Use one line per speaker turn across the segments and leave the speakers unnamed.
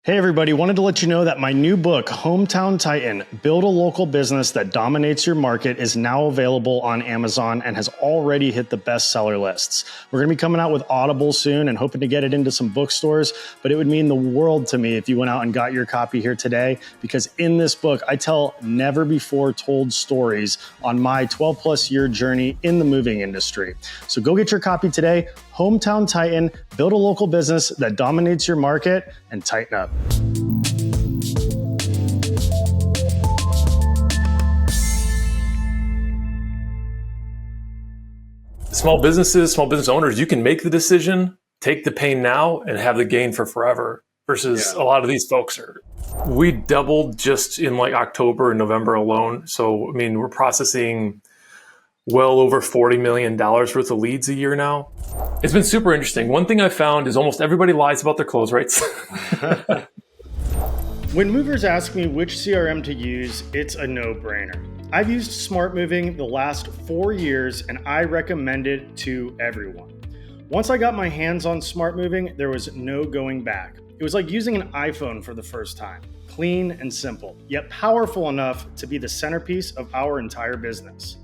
Hey everybody, wanted to let you know that my new book, Hometown Titan, Build a Local Business That Dominates Your Market, is now available on Amazon and has already hit the bestseller lists. We're going to be coming out with Audible soon and hoping to get it into some bookstores, but it would mean the world to me if you went out and got your copy here today, because in this book, I tell never before told stories on my 12 plus year journey in the moving industry. So go get your copy today. Hometown Titan, Build a Local Business That Dominates Your Market, and tighten up.
Small businesses, small business owners, you can make the decision, take the pain now, and have the gain for forever. Versus a lot of these folks we doubled just in like October and November alone. So, I mean, we're processing well over $40 million worth of leads a year now. It's been super interesting. One thing I found is almost everybody lies about their close rates.
When movers ask me which CRM to use, it's a no-brainer. I've used Smart Moving the last 4 years and I recommend it to everyone. Once I got my hands on Smart Moving, there was no going back. It was like using an iPhone for the first time. Clean and simple, yet powerful enough to be the centerpiece of our entire business.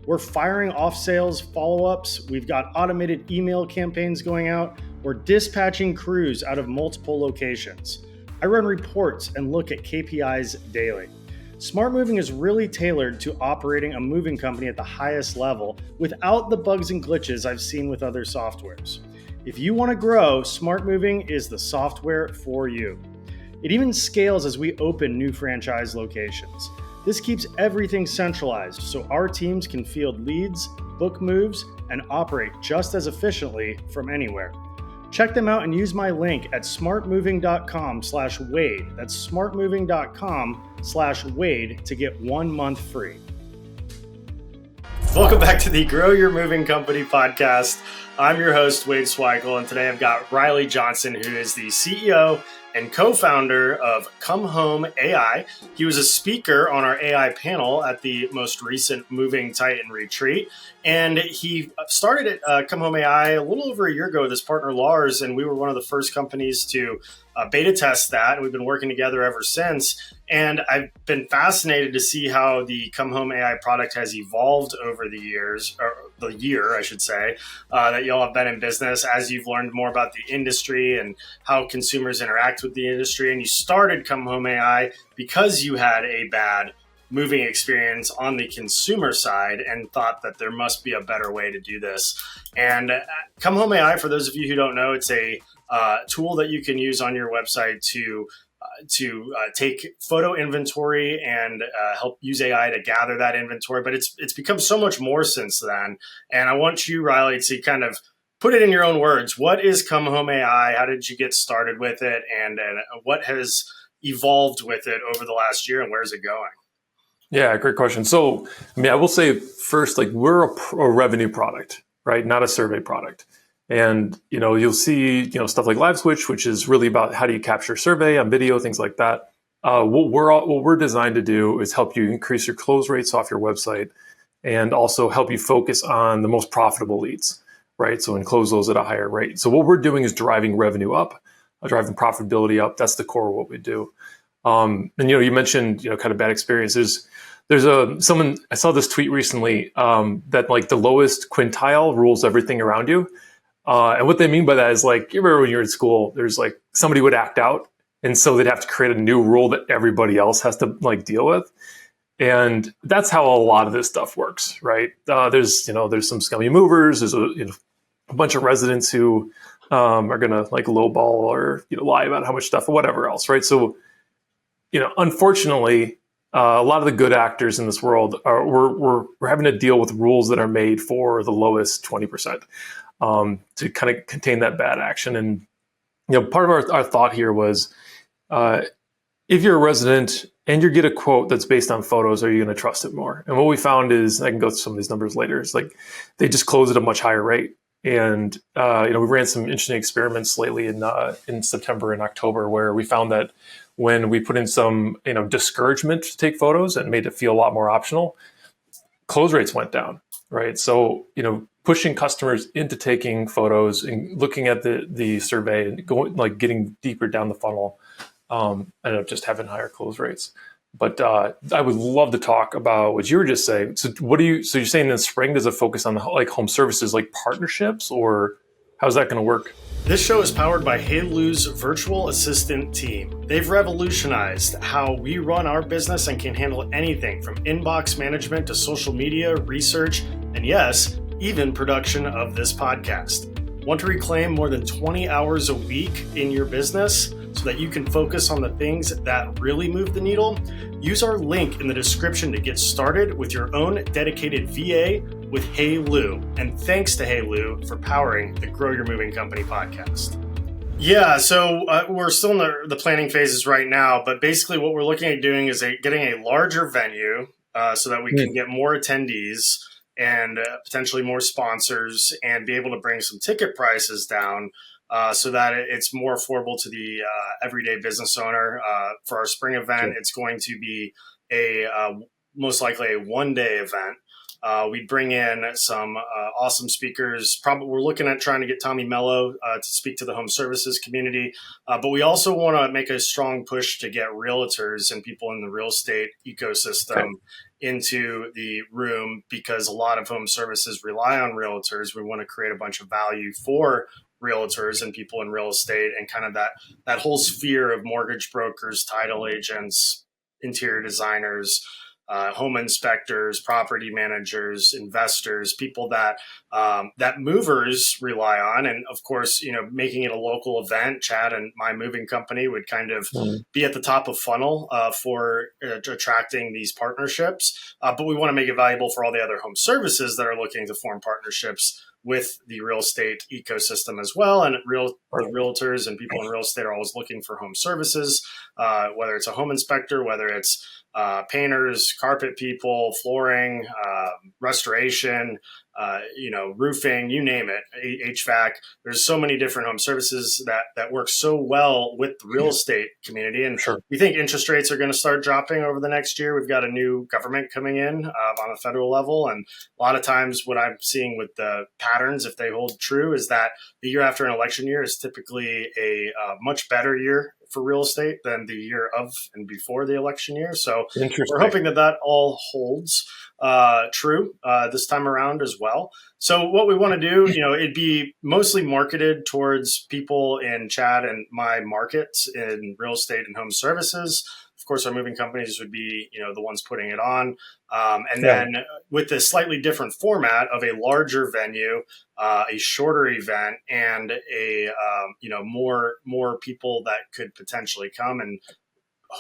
We're firing off sales follow-ups. We've got automated email campaigns going out. We're dispatching crews out of multiple locations. I run reports and look at KPIs daily. Smart Moving is really tailored to operating a moving company at the highest level without the bugs and glitches I've seen with other softwares. If you want to grow, Smart Moving is the software for you. It even scales as we open new franchise locations. This keeps everything centralized so our teams can field leads, book moves, and operate just as efficiently from anywhere. Check them out and use my link at smartmoving.com/Wade. That's smartmoving.com/Wade to get 1 month free. Welcome back to the Grow Your Moving Company podcast. I'm your host, Wade Sweikel, and today I've got Riley Johnson, who is the CEO and co-founder of ComeHome AI. He was a speaker on our AI panel at the most recent Moving Titan retreat. And he started at ComeHome AI a little over a year ago with his partner Lars, and we were one of the first companies to beta test that. And we've been working together ever since. And I've been fascinated to see how the ComeHome AI product has evolved over the years, or the year, I should say, that y'all have been in business as you've learned more about the industry and how consumers interact with the industry. And you started ComeHome AI because you had a bad moving experience on the consumer side and thought that there must be a better way to do this. And ComeHome AI, for those of you who don't know, it's a tool that you can use on your website to take photo inventory and help use AI to gather that inventory. But it's become so much more since then. And I want you, Riley, to kind of put it in your own words. What is ComeHome AI? How did you get started with it? And what has evolved with it over the last year, and where's it going?
Yeah, great question. So, I mean, I will say first, like we're a revenue product, right? Not a survey product. And, you'll see, stuff like Live Switch, which is really about how do you capture survey on video, things like that. What we're designed to do is help you increase your close rates off your website and also help you focus on the most profitable leads, right? So, and close those at a higher rate. So what we're doing is driving revenue up, driving profitability up. That's the core of what we do. And, you mentioned, kind of bad experiences. There's someone, I saw this tweet recently, that like the lowest quintile rules everything around you. And what they mean by that is like, you remember when you're in school, there's like somebody would act out. And so they'd have to create a new rule that everybody else has to like deal with. And that's how a lot of this stuff works, right? There's some scummy movers. There's a bunch of residents who are going to like lowball or lie about how much stuff or whatever else, right? So, unfortunately, a lot of the good actors in this world we're having to deal with rules that are made for the lowest 20%. To kind of contain that bad action. And, part of our thought here was, if you're a resident and you get a quote that's based on photos, are you going to trust it more? And what we found is, I can go through some of these numbers later, is like they just close at a much higher rate. And, we ran some interesting experiments lately in September and October where we found that when we put in some, discouragement to take photos and made it feel a lot more optional, close rates went down, right? So, pushing customers into taking photos and looking at the survey and going like getting deeper down the funnel ended up just having higher close rates. But I would love to talk about what you were just saying. So so you're saying in the spring, does it focus on like home services, like partnerships, or how's that going to work?
This show is powered by HeyLu's virtual assistant team. They've revolutionized how we run our business and can handle anything from inbox management to social media, research, and yes, even production of this podcast. Want to reclaim more than 20 hours a week in your business so that you can focus on the things that really move the needle? Use our link in the description to get started with your own dedicated VA with HeyLu. And thanks to HeyLu for powering the Grow Your Moving Company podcast. Yeah, so we're still in the planning phases right now, but basically what we're looking at doing is getting a larger venue so that we can get more attendees and potentially more sponsors and be able to bring some ticket prices down so that it's more affordable to the everyday business owner. For our spring event, it's going to be most likely a one-day event. We bring in some awesome speakers. Probably we're looking at trying to get Tommy Mello to speak to the home services community, but we also want to make a strong push to get realtors and people in the real estate ecosystem into the room because a lot of home services rely on realtors. We want to create a bunch of value for realtors and people in real estate and kind of that whole sphere of mortgage brokers, title agents, interior designers, home inspectors, property managers, investors, people that movers rely on. And of course, making it a local event, Chad and my moving company would kind of be at the top of funnel for attracting these partnerships. But we want to make it valuable for all the other home services that are looking to form partnerships with the real estate ecosystem as well. And the realtors and people in real estate are always looking for home services, whether it's a home inspector, whether it's painters, carpet people, flooring, restoration, roofing, you name it, HVAC. There's so many different home services that work so well with the real estate community. And we think interest rates are going to start dropping over the next year. We've got a new government coming in on a federal level. And a lot of times what I'm seeing with the patterns, if they hold true, is that the year after an election year is typically a much better year for real estate than the year of and before the election year. So we're hoping that all holds true this time around as well. So what we want to do, it'd be mostly marketed towards people in Chad and my markets in real estate and home services. Of course, our moving companies would be, the ones putting it on. Then with a slightly different format of a larger venue, a shorter event, and a more people that could potentially come, and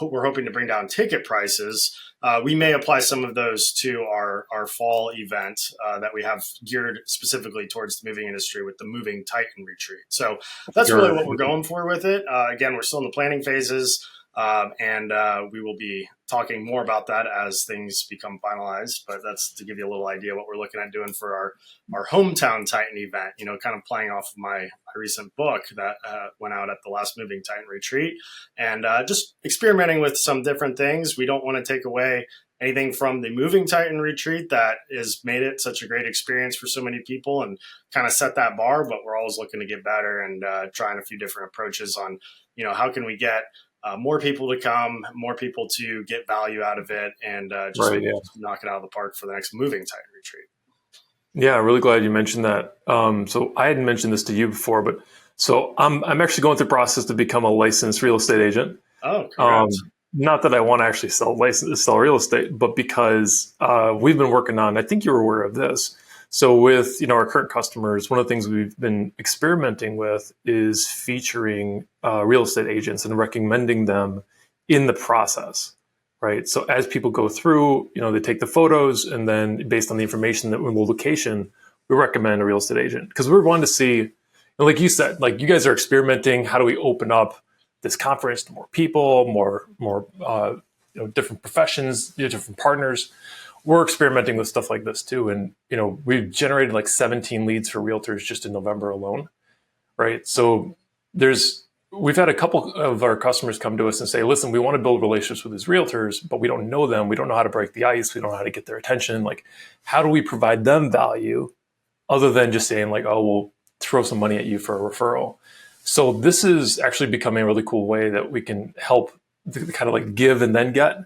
we're hoping to bring down ticket prices. We may apply some of those to our fall event that we have geared specifically towards the moving industry with the Moving Titan Retreat. So that's really what we're going for with it. Again, we're still in the planning phases. And we will be talking more about that as things become finalized. But that's to give you a little idea what we're looking at doing for our Hometown Titan event, kind of playing off of my recent book that went out at the last Moving Titan Retreat and just experimenting with some different things. We don't want to take away anything from the Moving Titan Retreat that has made it such a great experience for so many people and kind of set that bar. But we're always looking to get better and trying a few different approaches on, how can we get more people to come, more people to get value out of it, and just knock it out of the park for the next Moving Titan Retreat.
Yeah, really glad you mentioned that. So I hadn't mentioned this to you before, but so I'm actually going through the process to become a licensed real estate agent.
Oh, congrats.
Not that I want to actually sell real estate, but because we've been working on, I think you're aware of this. So with our current customers, one of the things we've been experimenting with is featuring real estate agents and recommending them in the process, right? So as people go through, they take the photos, and then based on the information that in the location, we recommend a real estate agent because we're wanting to see, like you said, like you guys are experimenting. How do we open up this conference to more people, more different professions, different partners? We're experimenting with stuff like this too. And, we've generated like 17 leads for realtors just in November alone, right? So we've had a couple of our customers come to us and say, listen, we want to build relationships with these realtors, but we don't know them. We don't know how to break the ice. We don't know how to get their attention. Like, how do we provide them value other than just saying like, oh, we'll throw some money at you for a referral? So this is actually becoming a really cool way that we can help kind of like give and then get,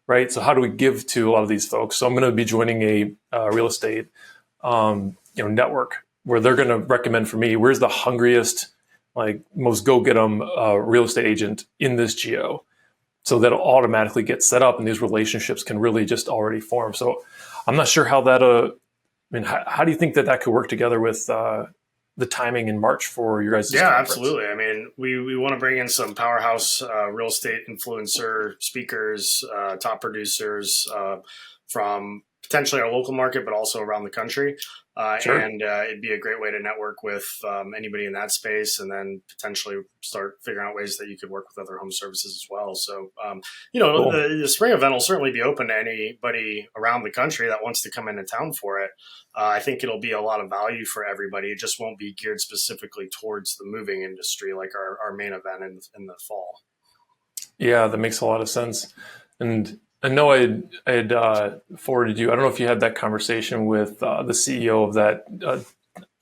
right? So how do we give to a lot of these folks? So I'm going to be joining a real estate network where they're going to recommend for me, where's the hungriest, like most go get them real estate agent in this geo. So that'll automatically get set up and these relationships can really just already form. So I'm not sure how that, how do you think that could work together with the timing in March for your guys'
Yeah,
conference?
absolutely. I mean, we want to bring in some powerhouse real estate influencer speakers, top producers from potentially our local market, but also around the country.
Sure.
And it'd be a great way to network with anybody in that space, and then potentially start figuring out ways that you could work with other home services as well. So,
Cool.
the spring event will certainly be open to anybody around the country that wants to come into town for it. I think it'll be a lot of value for everybody. It just won't be geared specifically towards the moving industry like our main event in the fall.
Yeah, that makes a lot of sense. And I know I had forwarded you. I don't know if you had that conversation with the CEO of that.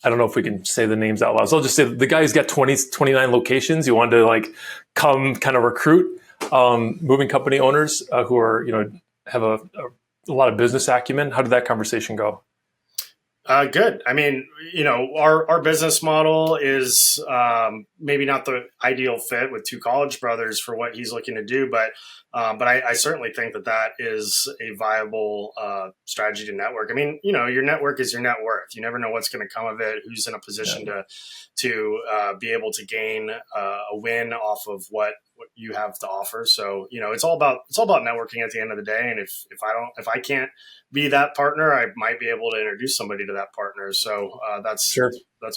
I don't know if we can say the names out loud. So I'll just say the guy's got 29 locations. You wanted to like come kind of recruit moving company owners who are, have a lot of business acumen. How did that conversation go?
Good. I mean, our business model is maybe not the ideal fit with two college brothers for what he's looking to do, but I certainly think that is a viable strategy to network. I mean, your network is your net worth. You never know what's going to come of it. Who's in a position to be able to gain a win off of what you have to offer. So, it's all about networking at the end of the day. And if I can't be that partner, I might be able to introduce somebody to that partner. So that's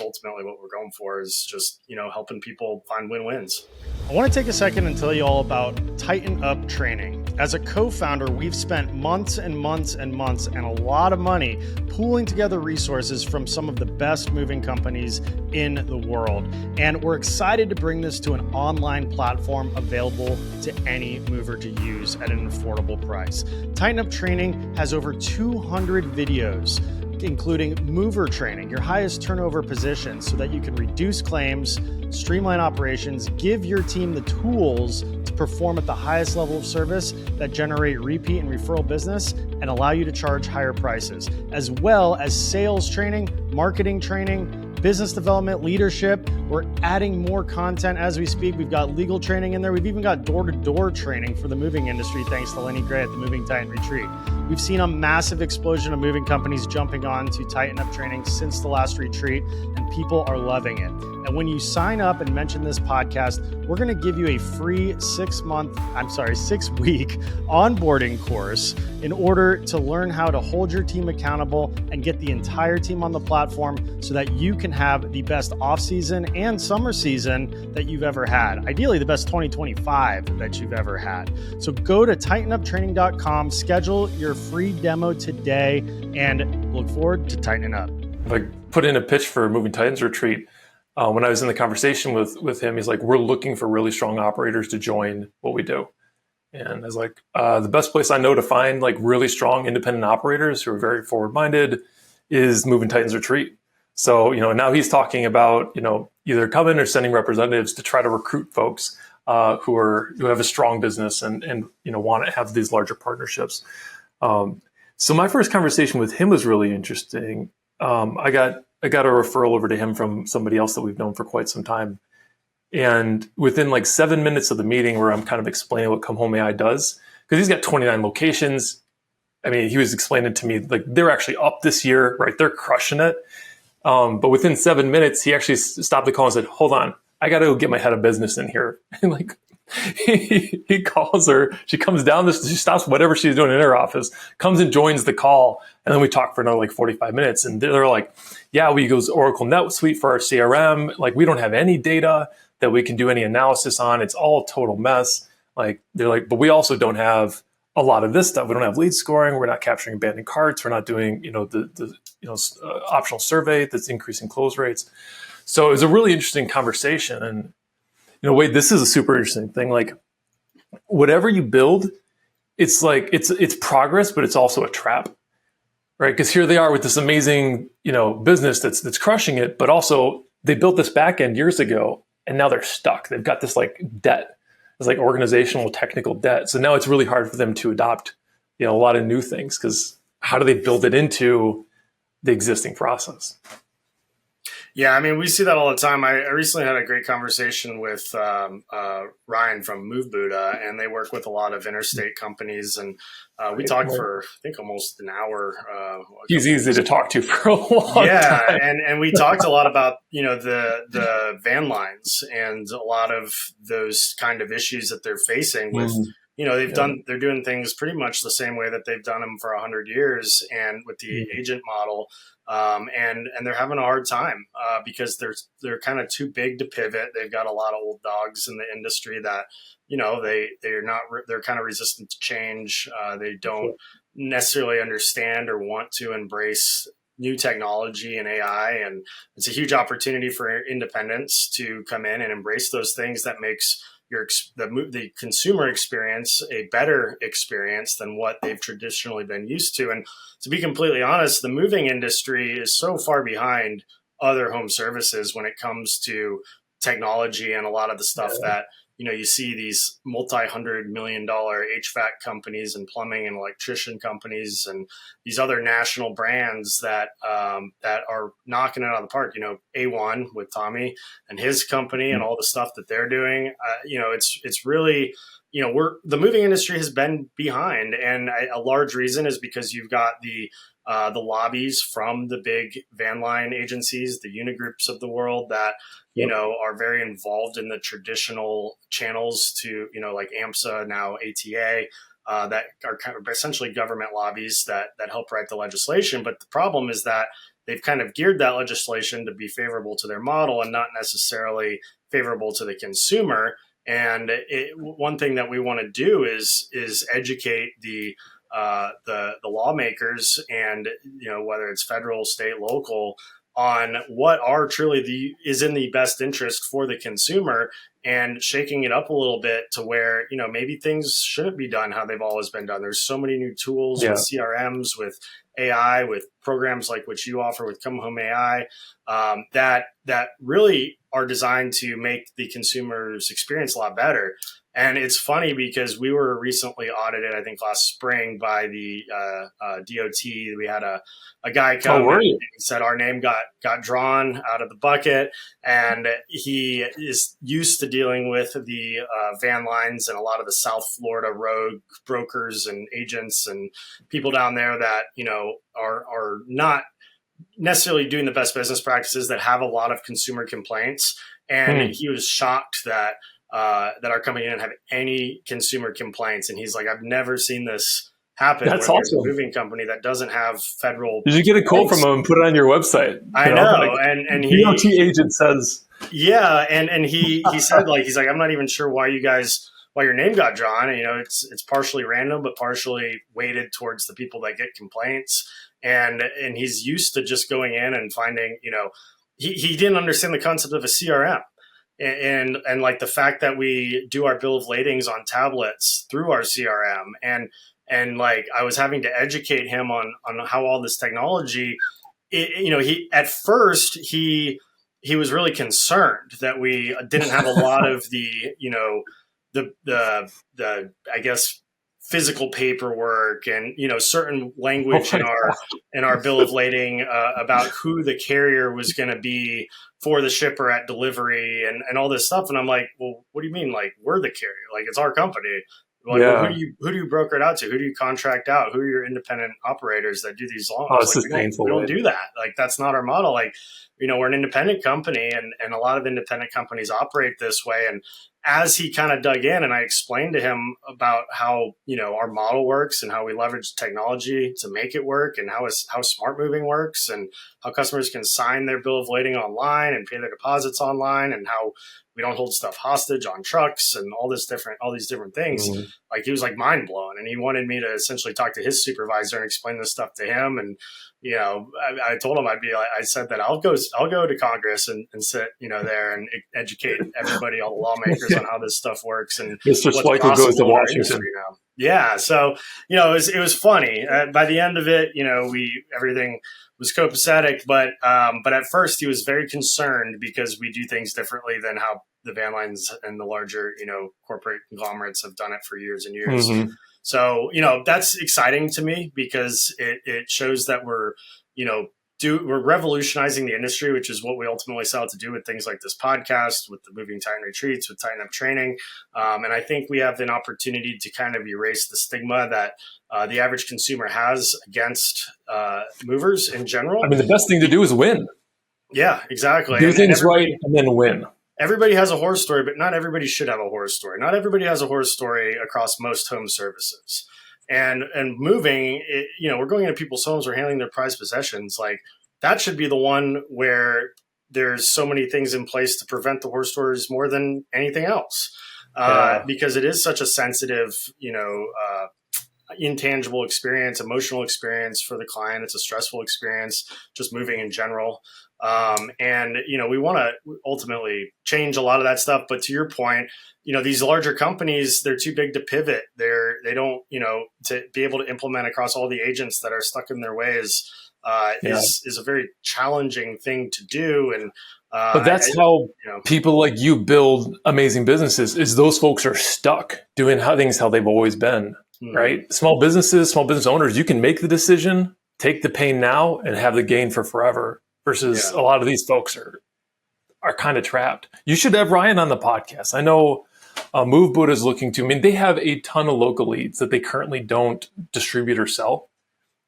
ultimately what we're going for, is just, helping people find win-wins. I want to take a second and tell you all about Tighten Up Training. As a co-founder, we've spent months and months and months and a lot of money pooling together resources from some of the best moving companies in the world. And we're excited to bring this to an online platform available to any mover to use at an affordable price. Tighten Up Training has over 200 videos, including mover training, your highest turnover positions, so that you can reduce claims, streamline operations, give your team the tools to perform at the highest level of service that generate repeat and referral business and allow you to charge higher prices, as well as sales training, marketing training, business development, leadership. We're adding more content as we speak. We've got legal training in there. We've even got door-to-door training for the moving industry, thanks to Lenny Gray at the Moving Titan Retreat. We've seen a massive explosion of moving companies jumping on to Tighten Up Training since the last retreat, and people are loving it. And when you sign up and mention this podcast, we're going to give you a free 6-week onboarding course in order to learn how to hold your team accountable and get the entire team on the platform so that you can have the best off-season and summer season that you've ever had. Ideally, the best 2025 that you've ever had. So go to tightenuptraining.com, schedule your free demo today, and look forward to tightening up.
I put in a pitch for Moving Titans Retreat. When I was in the conversation with him, he's like, we're looking for really strong operators to join what we do. And I was like, the best place I know to find like really strong independent operators who are very forward-minded is Moving Titans Retreat. So, now he's talking about, either coming or sending representatives to try to recruit folks who have a strong business and want to have these larger partnerships. So my first conversation with him was really interesting. I got a referral over to him from somebody else that we've known for quite some time. And within like 7 minutes of the meeting where I'm kind of explaining what ComeHome AI does, because he's got 29 locations. I mean, he was explaining to me, like, they're actually up this year, right? They're crushing it. But within 7 minutes, he actually stopped the call and said, hold on, I got to go get my head of business in here. And like, he calls her, she comes down, she stops whatever she's doing in her office, comes and joins the call. And then we talk for another like 45 minutes. And they're like, yeah, we use Oracle NetSuite for our CRM. Like, we don't have any data that we can do any analysis on. It's all a total mess. Like, they're like, but we also don't have a lot of this stuff. We don't have lead scoring. We're not capturing abandoned carts. We're not doing, the optional survey that's increasing close rates. So it was a really interesting conversation. And, Wade, this is a super interesting thing. Like, whatever you build, it's like, it's progress, but it's also a trap, right? Because here they are with this amazing, business that's crushing it, but also they built this back end years ago and now they're stuck. They've got this like debt, this like organizational technical debt. So now it's really hard for them to adopt, a lot of new things, because how do they build it into the existing process?
Yeah, I mean, we see that all the time. I recently had a great conversation with Ryan from Move Buddha, and they work with a lot of interstate companies. And we talked for, I think, almost an hour.
He's easy to talk to for a long time.
Yeah, and we talked a lot about the van lines and a lot of those kind of issues that they're facing with. They're doing things pretty much the same way that they've done them for 100 years, and with the agent model, and they're having a hard time because they're kind of too big to pivot. They've got a lot of old dogs in the industry that they're kind of resistant to change. They don't necessarily understand or want to embrace new technology and AI, and it's a huge opportunity for independents to come in and embrace those things that makes the consumer experience a better experience than what they've traditionally been used to. And to be completely honest, the moving industry is so far behind other home services when it comes to technology and a lot of the stuff that you see these multi-$100 million HVAC companies and plumbing and electrician companies and these other national brands that are knocking it out of the park. A1 with Tommy and his company and all the stuff that they're doing. It's really, the moving industry has been behind, and a large reason is because you've got the lobbies from the big van line agencies, the unigroups of the world that are very involved in the traditional channels to, like AMSA, now ATA, that are kind of essentially government lobbies that help write the legislation. But the problem is that they've kind of geared that legislation to be favorable to their model and not necessarily favorable to the consumer. And one thing that we want to do is educate the lawmakers, and whether it's federal, state, local, on what are truly is in the best interest for the consumer, and shaking it up a little bit to where maybe things shouldn't be done how they've always been done. There's so many new tools with CRMs, with AI, with programs like what you offer with ComeHome AI, that really are designed to make the consumer's experience a lot better. And it's funny because we were recently audited, I think last spring, by the DOT. We had a guy come and he said our name got drawn out of the bucket, and he is used to dealing with the van lines and a lot of the South Florida road brokers and agents and people down there that are not necessarily doing the best business practices, that have a lot of consumer complaints. And he was shocked that our company didn't have any consumer complaints. And he's like, I've never seen this happen.
That's
awesome.
There's a
moving company that doesn't have federal.
Did you get a quote from him and put it on your website?
I know.
Like,
and
DOT agent says.
Yeah. And he said, he's like, I'm not even sure why your name got drawn. And, it's partially random, but partially weighted towards the people that get complaints. And he's used to just going in and finding, he didn't understand the concept of a CRM. And like the fact that we do our bill of ladings on tablets through our CRM, and like I was having to educate him on how all this technology, he at first he was really concerned that we didn't have a lot of the I guess physical paperwork and certain language in our bill of lading about who the carrier was going to be for the shipper at delivery and all this stuff. And I'm like, well, what do you mean? Like, we're the carrier? Like, it's our company. Like, well, who do you broker it out to? Who do you contract out? Who are your independent operators that do these loans? We don't do that. Like, that's not our model. Like, we're an independent company, and a lot of independent companies operate this way. And as he kind of dug in, and I explained to him about how our model works and how we leverage technology to make it work, and how smart moving works, and how customers can sign their bill of lading online and pay their deposits online, and how we don't hold stuff hostage on trucks and all these different things. Mm-hmm. Like, he was like mind blown, and he wanted me to essentially talk to his supervisor and explain this stuff to him. And I told him I said that I'll go to Congress and sit there and educate everybody, all the lawmakers, on how this stuff works. And
Mr. Schleichel goes to Washington.
Yeah, so it was funny. By the end of it, everything was copacetic, but at first he was very concerned because we do things differently than how the van lines and the larger, corporate conglomerates have done it for years and years.
Mm-hmm.
So, that's exciting to me because it shows that we're, we're revolutionizing the industry, which is what we ultimately set out to do with things like this podcast, with the moving Titan retreats, with Tighten Up training. And I think we have an opportunity to kind of erase the stigma that the average consumer has against movers in general.
I mean, the best thing to do is win.
Yeah, exactly.
Do things right and then win.
Everybody has a horror story, but not everybody should have a horror story. Not everybody has a horror story across most home services. And moving, we're going into people's homes, we're handling their prized possessions. Like that should be the one where there's so many things in place to prevent the horror stories more than anything else, because it is such a sensitive, intangible experience, emotional experience for the client. It's a stressful experience, just moving in general. We want to ultimately change a lot of that stuff. But to your point, these larger companies, they're too big to pivot. They don't, to be able to implement across all the agents that are stuck in their ways is a very challenging thing to do. And
but that's how people like you build amazing businesses. Is those folks are stuck doing things how they've always been, right? Small businesses, small business owners, you can make the decision, take the pain now, and have the gain for forever. Versus a lot of these folks are kind of trapped. You should have Ryan on the podcast. I know MoveBoot is looking to. I mean, they have a ton of local leads that they currently don't distribute or sell.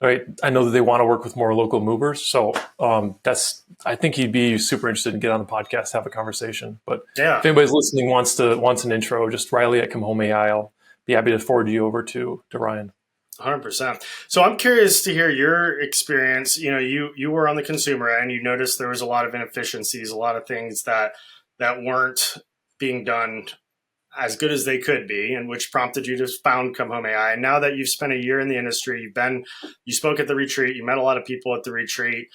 Right? I know that they want to work with more local movers. So I think he'd be super interested in get on the podcast, have a conversation. But if anybody's listening wants an intro, just Riley at ComeHome AI. I'll be happy to forward you over to Ryan.
100%. So I'm curious to hear your experience. You were on the consumer end. You noticed there was a lot of inefficiencies, a lot of things that weren't being done as good as they could be, and which prompted you to found ComeHome AI. And now that you've spent a year in the industry, you spoke at the retreat, you met a lot of people at the retreat,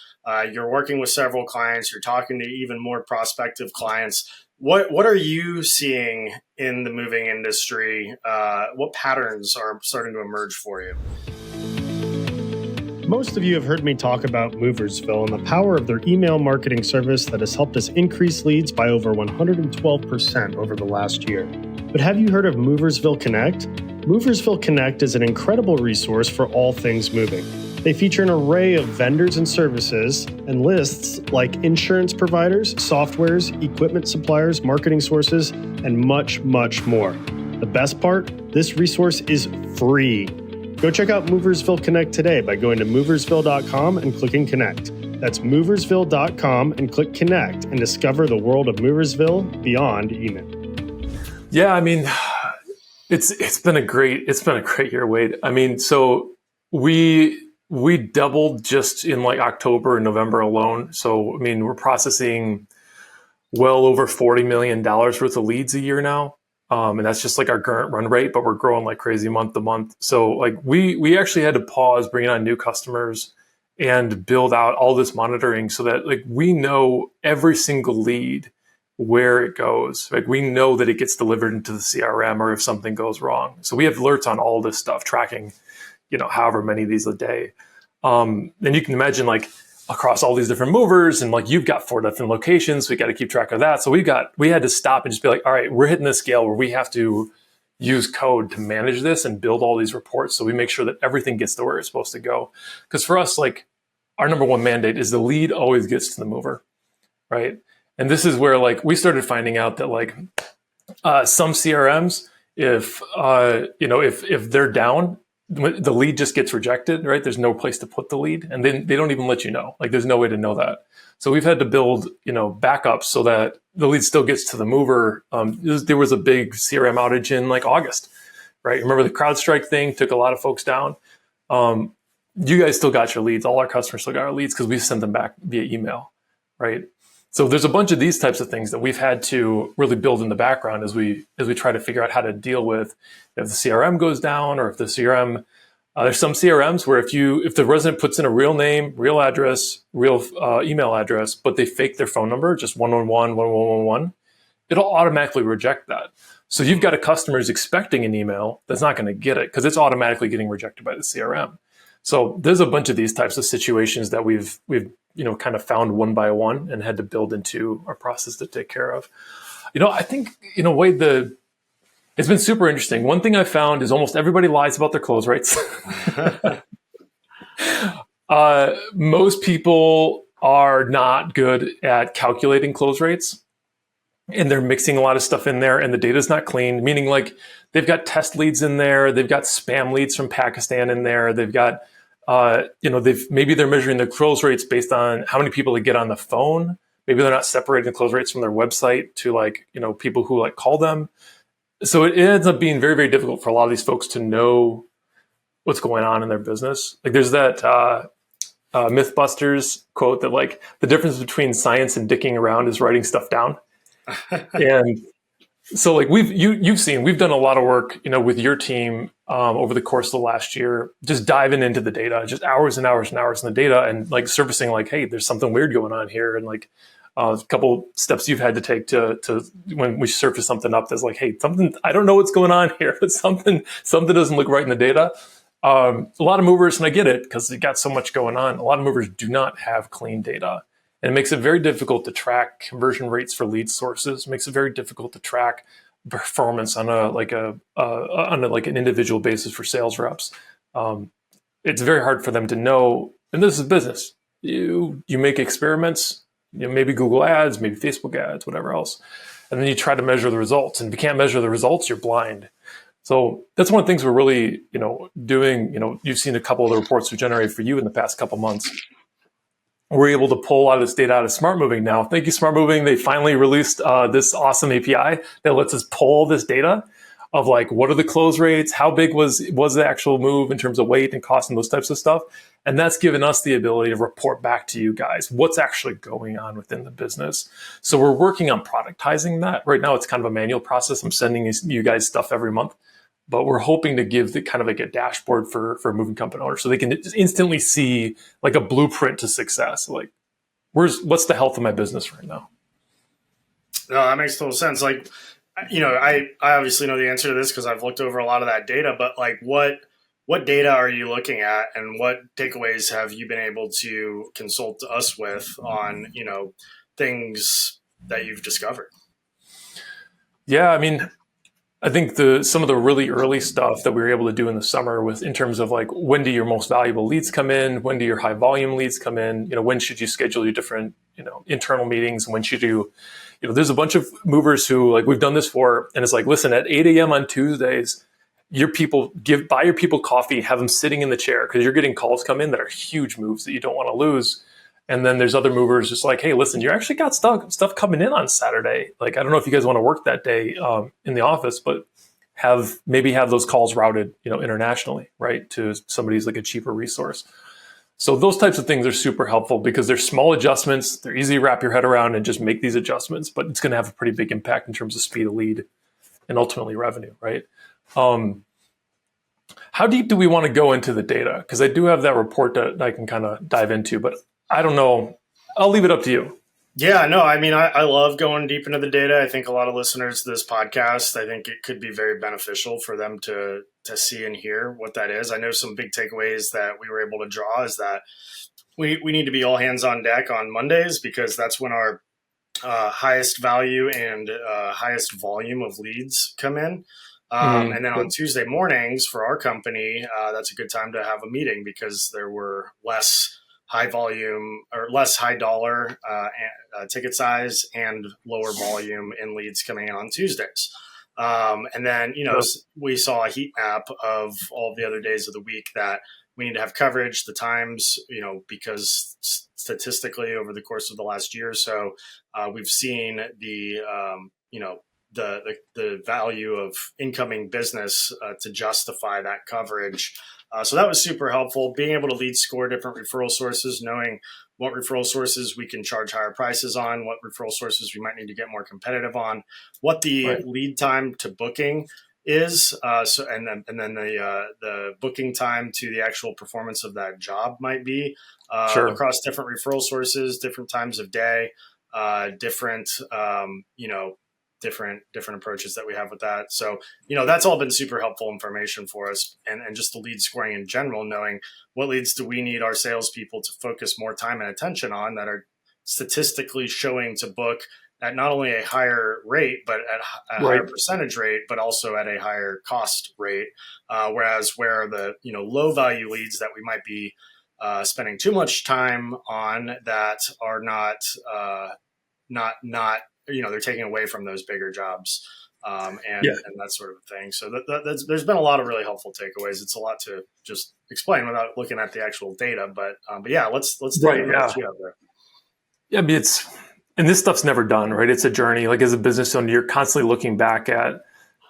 you're working with several clients, you're talking to even more prospective clients. What are you seeing in the moving industry? What patterns are starting to emerge for you? Most of you have heard me talk about Moversville and the power of their email marketing service that has helped us increase leads by over 112% over the last year. But have you heard of Moversville Connect? Moversville Connect is an incredible resource for all things moving. They feature an array of vendors and services and lists like insurance providers, softwares, equipment suppliers, marketing sources, and much, much more. The best part, this resource is free. Go check out Moversville Connect today by going to moversville.com and clicking Connect. That's moversville.com and click Connect and discover the world of Moversville beyond email.
Yeah, I mean, it's been a great year, Wade. I mean, so we doubled just in like October and November alone. So, I mean, we're processing well over $40 million worth of leads a year now. And that's just like our current run rate, but we're growing like crazy month to month. So like we actually had to pause bringing on new customers and build out all this monitoring so that like we know every single lead, where it goes. Like we know that it gets delivered into the CRM or if something goes wrong. So we have alerts on all this stuff, tracking, however many of these a day. And you can imagine like across all these different movers and like you've got 4 different locations. So we got to keep track of that. So we had to stop and just be like, all right, we're hitting this scale where we have to use code to manage this and build all these reports. So we make sure that everything gets to where it's supposed to go. Because for us, like our number one mandate is the lead always gets to the mover, right? And this is where like we started finding out that like some CRMs, if they're down, the lead just gets rejected, right? There's no place to put the lead, and then they don't even let you know. Like there's no way to know that. So we've had to build, backups so that the lead still gets to the mover. There was a big CRM outage in like August, right? Remember the CrowdStrike thing took a lot of folks down. You guys still got your leads. All our customers still got our leads because we sent them back via email, right? So there's a bunch of these types of things that we've had to really build in the background as we try to figure out how to deal with if the CRM goes down or if the CRM, there's some CRMs where if the resident puts in a real name, real address, real email address, but they fake their phone number, just 111-1111, it'll automatically reject that. So you've got a customer who's expecting an email that's not going to get it because it's automatically getting rejected by the CRM. So there's a bunch of these types of situations that we've kind of found one by one and had to build into our process to take care of. I think, Wade, it's been super interesting. One thing I found is almost everybody lies about their close rates. Most people are not good at calculating close rates, and they're mixing a lot of stuff in there, and the data's not clean, meaning like they've got test leads in there, they've got spam leads from Pakistan in there, they've got, maybe they're measuring their close rates based on how many people they get on the phone. Maybe they're not separating the close rates from their website to people who call them. So it ends up being very, very difficult for a lot of these folks to know what's going on in their business. Like there's that Mythbusters quote that the difference between science and dicking around is writing stuff down. And so we've done a lot of work, with your team over the course of the last year, just diving into the data, just hours and hours and hours in the data, and surfacing hey, there's something weird going on here, and a couple steps you've had to take to when we surface something up that's hey, something, I don't know what's going on here, but something doesn't look right in the data. A lot of movers, and I get it because you got so much going on, a lot of movers do not have clean data. And it makes it very difficult to track conversion rates for lead sources. It makes it very difficult to track performance on an individual basis for sales reps. It's very hard for them to know. And this is business. You make experiments, maybe Google ads, maybe Facebook ads, whatever else, and then you try to measure the results. And if you can't measure the results, you're blind. So that's one of the things we're really, doing. You've seen a couple of the reports we generated for you in the past couple months. We're able to pull a lot of this data out of Smart Moving now. Thank you, Smart Moving. They finally released this awesome API that lets us pull this data of what are the close rates, how big was the actual move in terms of weight and cost and those types of stuff. And that's given us the ability to report back to you guys what's actually going on within the business. So we're working on productizing that. Right now, it's kind of a manual process. I'm sending you guys stuff every month. But we're hoping to give the kind of a dashboard for moving company owners so they can just instantly see a blueprint to success. What's the health of my business right now?
No, that makes total sense. I obviously know the answer to this because I've looked over a lot of that data, but what data are you looking at, and what takeaways have you been able to consult us with on, things that you've discovered?
Yeah, I think some of the really early stuff that we were able to do in the summer in terms of when do your most valuable leads come in, when do your high volume leads come in, when should you schedule your different internal meetings, and when should you there's a bunch of movers who we've done this for, and it's listen, at 8 a.m. on Tuesdays, buy your people coffee, have them sitting in the chair because you're getting calls come in that are huge moves that you don't want to lose. And then there's other movers just hey, listen, you actually got stuff coming in on Saturday. I don't know if you guys want to work that day in the office, but have those calls routed, internationally, right, to somebody's a cheaper resource. So those types of things are super helpful because they're small adjustments. They're easy to wrap your head around and just make these adjustments, but it's going to have a pretty big impact in terms of speed of lead and ultimately revenue, right? How deep do we want to go into the data? Because I do have that report that I can kind of dive into, but I don't know. I'll leave it up to you.
Yeah, no, I love going deep into the data. I think a lot of listeners to this podcast, I think it could be very beneficial for them to see and hear what that is. I know some big takeaways that we were able to draw is that we need to be all hands on deck on Mondays because that's when our highest value and highest volume of leads come in. And then on Tuesday mornings for our company, that's a good time to have a meeting because there were less high volume or less high dollar ticket size and lower volume in leads coming in on Tuesdays. And then, we saw a heat map of all the other days of the week that we need to have coverage, the times, because statistically over the course of the last year or so, we've seen the value of incoming business to justify that coverage. So that was super helpful. Being able to lead score different referral sources, knowing what referral sources we can charge higher prices on, what referral sources we might need to get more competitive on, what the lead time to booking is, and then the booking time to the actual performance of that job might be across different referral sources, different times of day, different approaches that we have with that. So, that's all been super helpful information for us and just the lead scoring in general, knowing what leads do we need our salespeople to focus more time and attention on that are statistically showing to book at not only a higher rate, but at a
Right.
higher percentage rate, but also at a higher cost rate. Whereas where the low value leads that we might be spending too much time on that are not they're taking away from those bigger jobs. And that sort of thing. So there's been a lot of really helpful takeaways. It's a lot to just explain without looking at the actual data, but yeah, let's dig into what you have there.
Yeah, I mean, and this stuff's never done, right? It's a journey. Like as a business owner, you're constantly looking back at,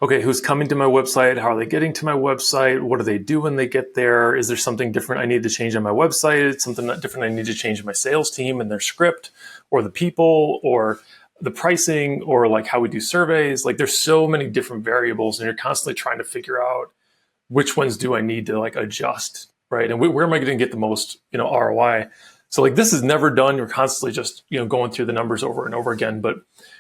okay, who's coming to my website? How are they getting to my website? What do they do when they get there? Is there something different I need to change on my website? Something different I need to change in my sales team and their script, or the people, or the pricing, or like how we do surveys? Like there's so many different variables, and you're constantly trying to figure out which ones do I need to like adjust, right? And where am I going to get the most, ROI? So like this is never done. You're constantly just, going through the numbers over and over again. But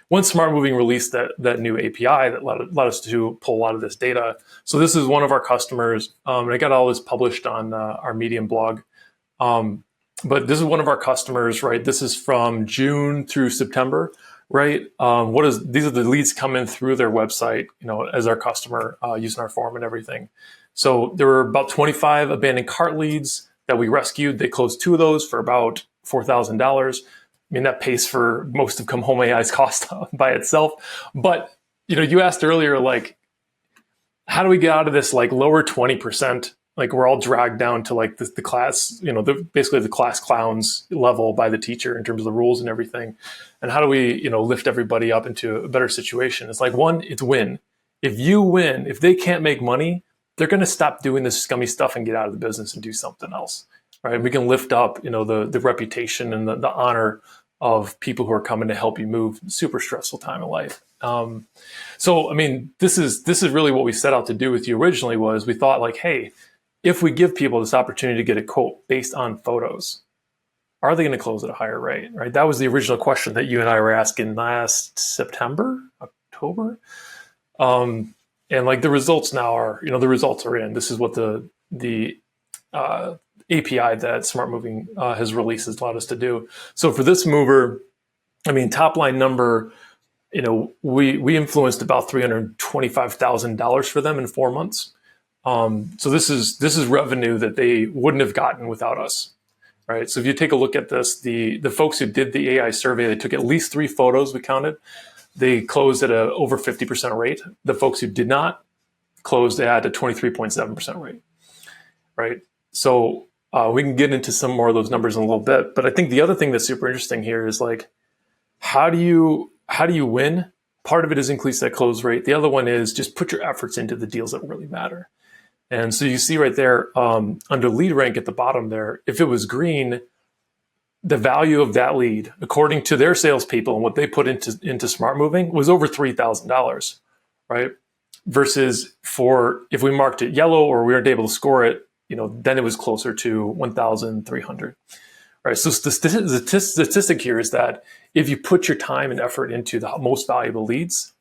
once Smart Moving released that new API that allowed us to pull a lot of this data. So this is one of our customers, and I got all this published on our Medium blog. But this is one of our customers, right? This is from June through September, right? These are the leads coming through their website, as our customer, using our form and everything. So there were about 25 abandoned cart leads that we rescued. They closed 2 of those for about $4,000. I mean, that pays for most of ComeHome AI's cost by itself. But, you asked earlier, like, how do we get out of this like lower 20%? Like we're all dragged down to like the class, basically the class clowns level by the teacher in terms of the rules and everything. And how do we, lift everybody up into a better situation? It's like, one, it's win. If you win, if they can't make money, they're going to stop doing this scummy stuff and get out of the business and do something else, right? We can lift up, the reputation and the honor of people who are coming to help you move. Super stressful time of life. So, I mean, this is really what we set out to do with you originally. Was we thought like, hey, if we give people this opportunity to get a quote based on photos, are they going to close at a higher rate, right? That was the original question that you and I were asking last September, October. And like the results now are, the results are in. This is what the API that Smart Moving has released has allowed us to do. So for this mover, I mean, top line number, we influenced about $325,000 for them in 4 months. So this is revenue that they wouldn't have gotten without us, right? So if you take a look at this, the folks who did the AI survey, they took at least 3 photos, we counted. They closed at a over 50% rate. The folks who did not closed at a 23.7% rate, right? So we can get into some more of those numbers in a little bit. But I think the other thing that's super interesting here is like, how do you win? Part of it is increase that close rate. The other one is just put your efforts into the deals that really matter. And so you see right there under lead rank at the bottom there, if it was green, the value of that lead, according to their salespeople and what they put into Smart Moving, was over $3,000, right? Versus if we marked it yellow or we weren't able to score it, then it was closer to 1,300, right? So the statistic here is that if you put your time and effort into the most valuable leads,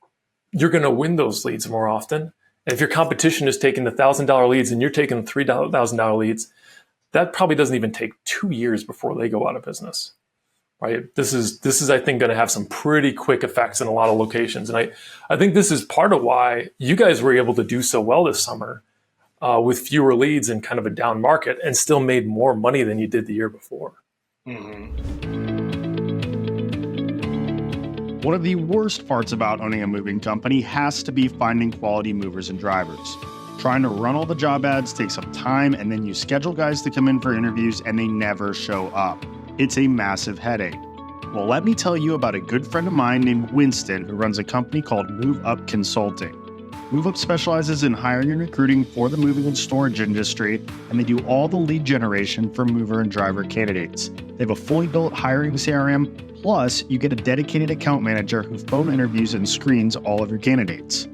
you're going to win those leads more often. And if your competition is taking the $1,000 leads and you're taking the $3,000 leads, that probably doesn't even take 2 years before they go out of business, right? This is I think, going to have some pretty quick effects in a lot of locations. And I think this is part of why you guys were able to do so well this summer with fewer leads and kind of a down market and still made more money than you did the year before.
Mm-hmm.
One of the worst parts about owning a moving company has to be finding quality movers and drivers. Trying to run all the job ads takes some time, and then you schedule guys to come in for interviews and they never show up. It's a massive headache. Well, let me tell you about a good friend of mine named Winston who runs a company called Move Up Consulting. Move Up specializes in hiring and recruiting for the moving and storage industry, and they do all the lead generation for mover and driver candidates. They have a fully built hiring CRM, plus you get a dedicated account manager who phone interviews and screens all of your candidates.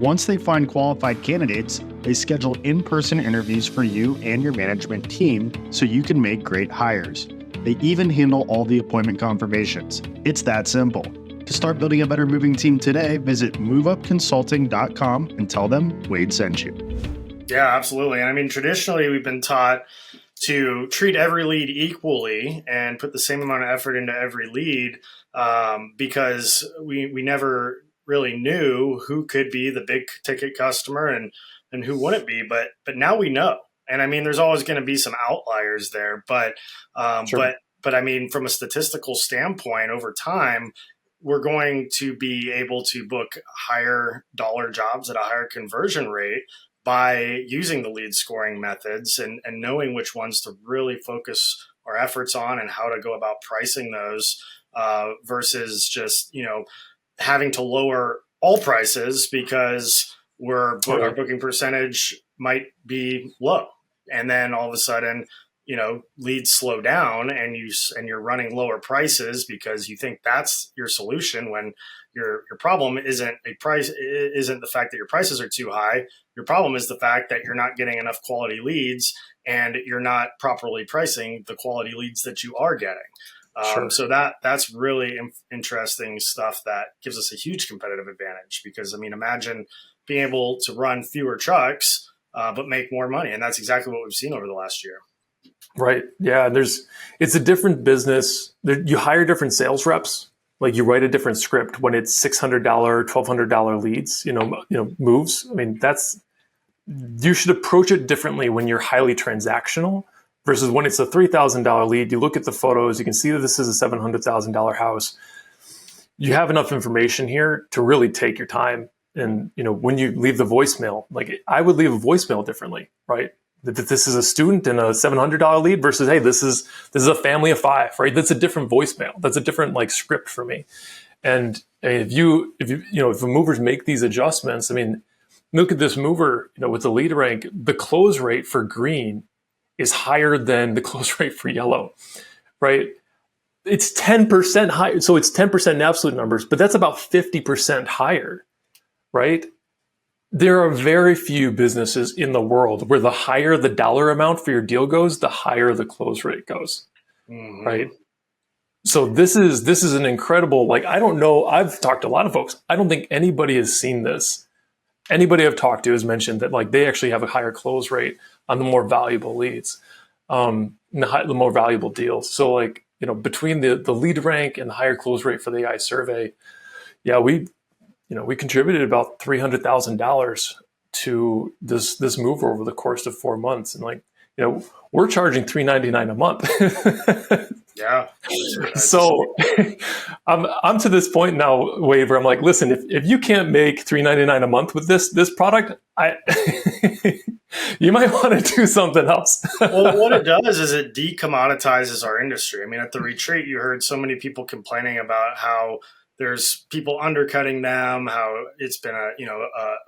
Once they find qualified candidates, they schedule in-person interviews for you and your management team so you can make great hires. They even handle all the appointment confirmations. It's that simple. To start building a better moving team today, visit moveupconsulting.com and tell them Wade sent you.
Yeah, absolutely. And I mean, traditionally, we've been taught to treat every lead equally and put the same amount of effort into every lead. because we never really knew who could be the big ticket customer and who wouldn't be. But now we know. And I mean, there's always going to be some outliers there,
Sure.
but I mean, from a statistical standpoint, over time, we're going to be able to book higher dollar jobs at a higher conversion rate by using the lead scoring methods and knowing which ones to really focus our efforts on and how to go about pricing those versus just, having to lower all prices because our
Totally.
booking percentage might be low. And then all of a sudden, leads slow down and you're running lower prices because you think that's your solution when your problem isn't isn't the fact that your prices are too high. Your problem is the fact that you're not getting enough quality leads and you're not properly pricing the quality leads that you are getting.
Sure.
So that's really interesting stuff that gives us a huge competitive advantage because, I mean, imagine being able to run fewer trucks, but make more money. And that's exactly what we've seen over the last year.
Right. Yeah. It's a different business. You hire different sales reps. Like you write a different script when it's $600, $1,200 leads, moves. I mean, you should approach it differently when you're highly transactional versus when it's a $3,000 lead. You look at the photos, you can see that this is a $700,000 house. You have enough information here to really take your time. And, when you leave the voicemail, like I would leave a voicemail differently, right? That this is a student and a $700 lead versus, hey, this is a family of 5, right? That's a different voicemail. That's a different script for me. And if the movers make these adjustments, I mean, look at this mover, with the lead rank, the close rate for green is higher than the close rate for yellow, right? It's 10% higher. So it's 10% in absolute numbers, but that's about 50% higher, right? There are very few businesses in the world where the higher the dollar amount for your deal goes, the higher the close rate goes, right? So this is an incredible, I don't know, I've talked to a lot of folks. I don't think anybody has seen this. Anybody I've talked to has mentioned that they actually have a higher close rate on the more valuable leads, the more valuable deals. So between the lead rank and the higher close rate for the AI survey, yeah, we contributed about $300,000 to this move over the course of 4 months, and we're charging $399 a month.
Yeah.
So I'm to this point now, Wade, where I'm like, listen, if you can't make $399 a month with this product, you might want to do something else.
Well, what it does is it decommoditizes our industry. I mean, at the retreat, you heard so many people complaining about how there's people undercutting them, how it's been a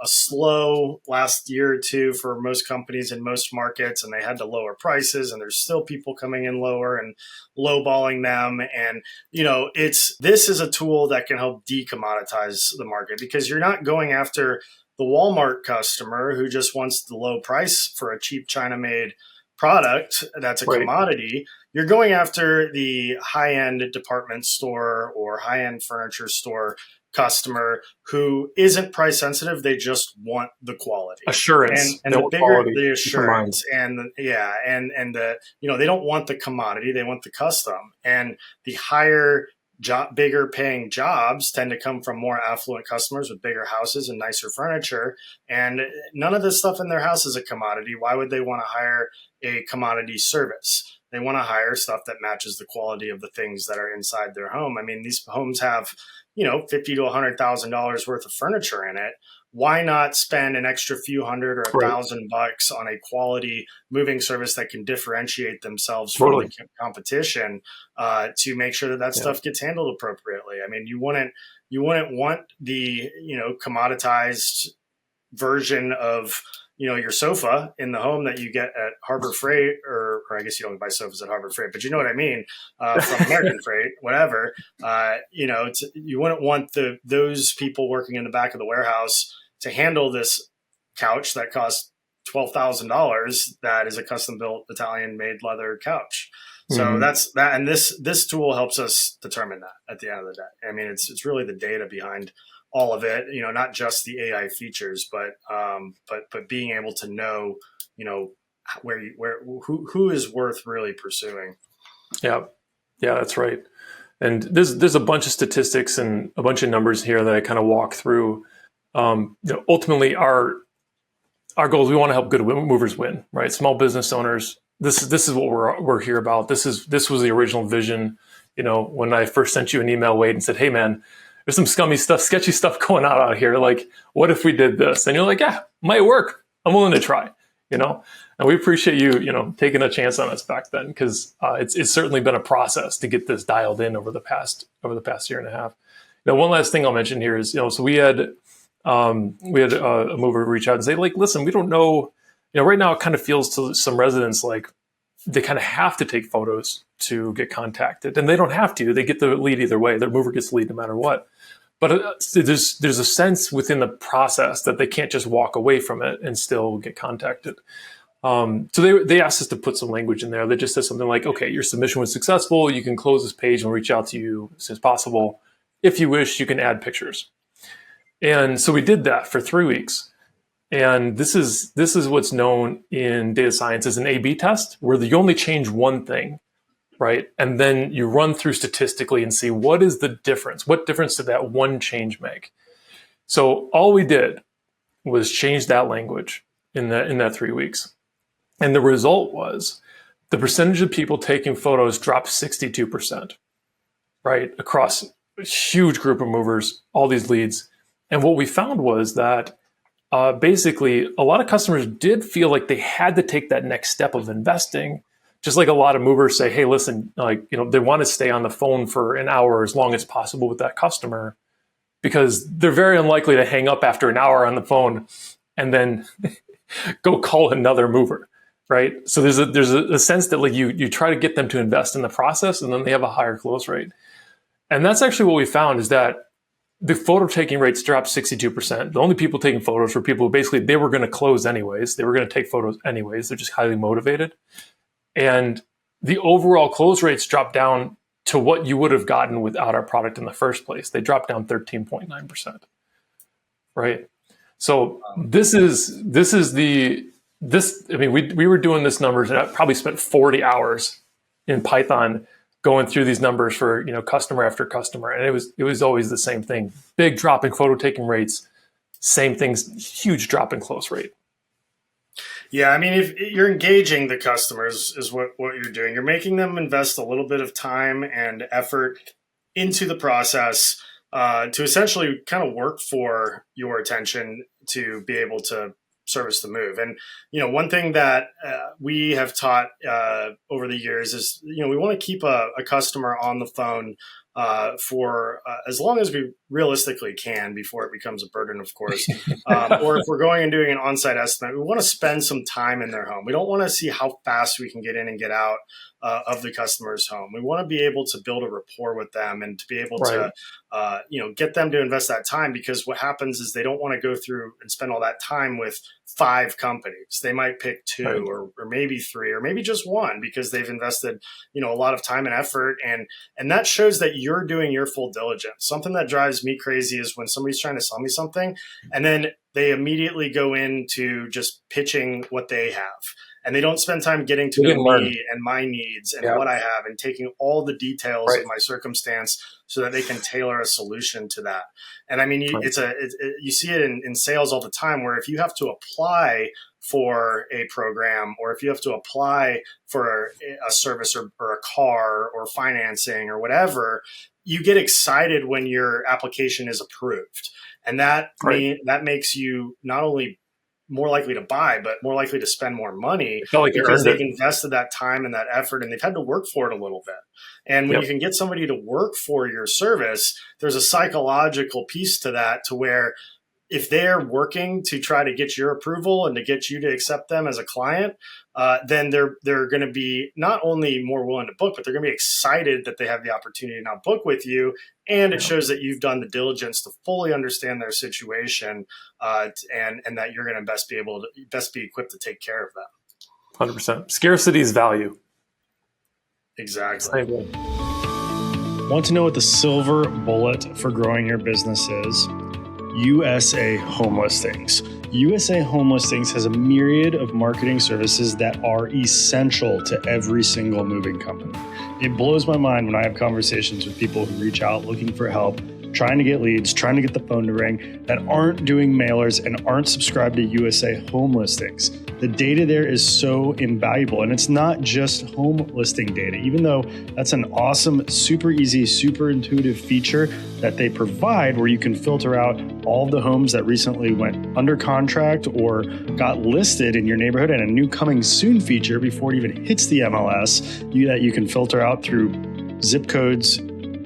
slow last year or two for most companies in most markets, and they had to lower prices, and there's still people coming in lower and lowballing them. And this is a tool that can help decommoditize the market because you're not going after the Walmart customer who just wants the low price for a cheap China-made product that's a
Right.
commodity. You're going after the high-end department store or high-end furniture store customer who isn't price sensitive. They just want the quality,
Assurance,
and the bigger
quality,
the assurance, and the they don't want the commodity. They want the custom, and the higher bigger paying jobs tend to come from more affluent customers with bigger houses and nicer furniture. And none of this stuff in their house is a commodity. Why would they want to hire a commodity service? They want to hire stuff that matches the quality of the things that are inside their home. I mean, these homes have, $50,000 to $100,000 worth of furniture in it. Why not spend an extra few hundred or $1,000 on a quality moving service that can differentiate themselves from the competition to make sure that stuff gets handled appropriately? I mean, you wouldn't want the commoditized version of your sofa in the home that you get at Harbor Freight, or I guess you don't buy sofas at Harbor Freight, but you know what I mean, from American Freight, whatever. You wouldn't want those people working in the back of the warehouse to handle this couch that costs $12,000 that is a custom built Italian made leather couch. So that's that, and this tool helps us determine that at the end of the day. I mean, it's really the data behind all of it, not just the AI features, but being able to know, who is worth really pursuing.
Yeah, that's right. And there's a bunch of statistics and a bunch of numbers here that I kind of walk through. Ultimately, our goal is we want to help good movers win, right? Small business owners. This is what we're here about. This was the original vision. When I first sent you an email, Wade, and said, "Hey, man, there's some sketchy stuff going on out here. Like, what if we did this?" And you're like, "Yeah, might work. I'm willing to try." And we appreciate you, taking a chance on us back then, because it's certainly been a process to get this dialed in over the past year and a half. One last thing I'll mention here is, so we had a mover reach out and say, like, listen, we don't know, right now it kind of feels to some residents like they kind of have to take photos to get contacted, and they don't have to. They get the lead either way. Their mover gets the lead no matter what. But there's a sense within the process that they can't just walk away from it and still get contacted. So they asked us to put some language in there that just says something like, okay, your submission was successful. You can close this page and we'll reach out to you as soon as possible. If you wish, you can add pictures. And so we did that for 3 weeks. And this is what's known in data science as an A/B test, where you only change one thing, right? And then you run through statistically and see what is the difference. What difference did that one change make? So all we did was change that language in that 3 weeks. And the result was the percentage of people taking photos dropped 62%, right? Across a huge group of movers, all these leads. And what we found was that basically a lot of customers did feel like they had to take that next step of investing. Just like a lot of movers say, hey, listen, they want to stay on the phone for an hour as long as possible with that customer, because they're very unlikely to hang up after an hour on the phone and then go call another mover, right? So there's a sense that like you try to get them to invest in the process, and then they have a higher close rate. And that's actually what we found, is that the photo taking rates dropped 62%. The only people taking photos were people who basically they were going to close anyways. They were going to take photos anyways. They're just highly motivated. And the overall close rates dropped down to what you would have gotten without our product in the first place. They dropped down 13.9%, right? So we were doing this numbers, and I probably spent 40 hours in Python going through these numbers for, customer after customer. And it was always the same thing. Big drop in photo taking rates, same things, huge drop in close rate.
Yeah, I mean, if you're engaging the customers is what you're doing. You're making them invest a little bit of time and effort into the process to essentially kind of work for your attention to be able to service the move. And, one thing that we have taught over the years is, we want to keep a customer on the phone for as long as we realistically can before it becomes a burden, of course. Or if we're going and doing an on-site estimate, we want to spend some time in their home. We don't want to see how fast we can get in and get out of the customer's home. We want to be able to build a rapport with them and to be able to, get them to invest that time, because what happens is they don't want to go through and spend all that time with 5 companies. They might pick 2 or maybe 3 or maybe just 1, because they've invested, a lot of time and effort. And that shows that you're doing your full diligence. Something that drives me crazy is when somebody's trying to sell me something and then they immediately go into just pitching what they have. And they don't spend time getting to know me and my needs and what I have, and taking all the details of my circumstance so that they can tailor a solution to that. And I mean, you see it in sales all the time, where if you have to apply for a program, or if you have to apply for a service or a car or financing or whatever, you get excited when your application is approved. And that makes you not only more likely to buy, but more likely to spend more money, because they've invested that time and that effort, and they've had to work for it a little bit. And when you can get somebody to work for your service, there's a psychological piece to that, to where if they're working to try to get your approval and to get you to accept them as a client, then they're going to be not only more willing to book, but they're going to be excited that they have the opportunity to now book with you. And it shows that you've done the diligence to fully understand their situation, and that you're going to best be equipped to take care of them.
100%. Scarcity is value.
Exactly.
Want to know what the silver bullet for growing your business is? USA Home Listings. USA Home Listings has a myriad of marketing services that are essential to every single moving company. It blows my mind when I have conversations with people who reach out looking for help, trying to get leads, trying to get the phone to ring, that aren't doing mailers and aren't subscribed to USA home listings. The data there is so invaluable. And it's not just home listing data, even though that's an awesome, super easy, super intuitive feature that they provide where you can filter out all of the homes that recently went under contract or got listed in your neighborhood, and a new coming soon feature before it even hits the MLS that you can filter out through zip codes,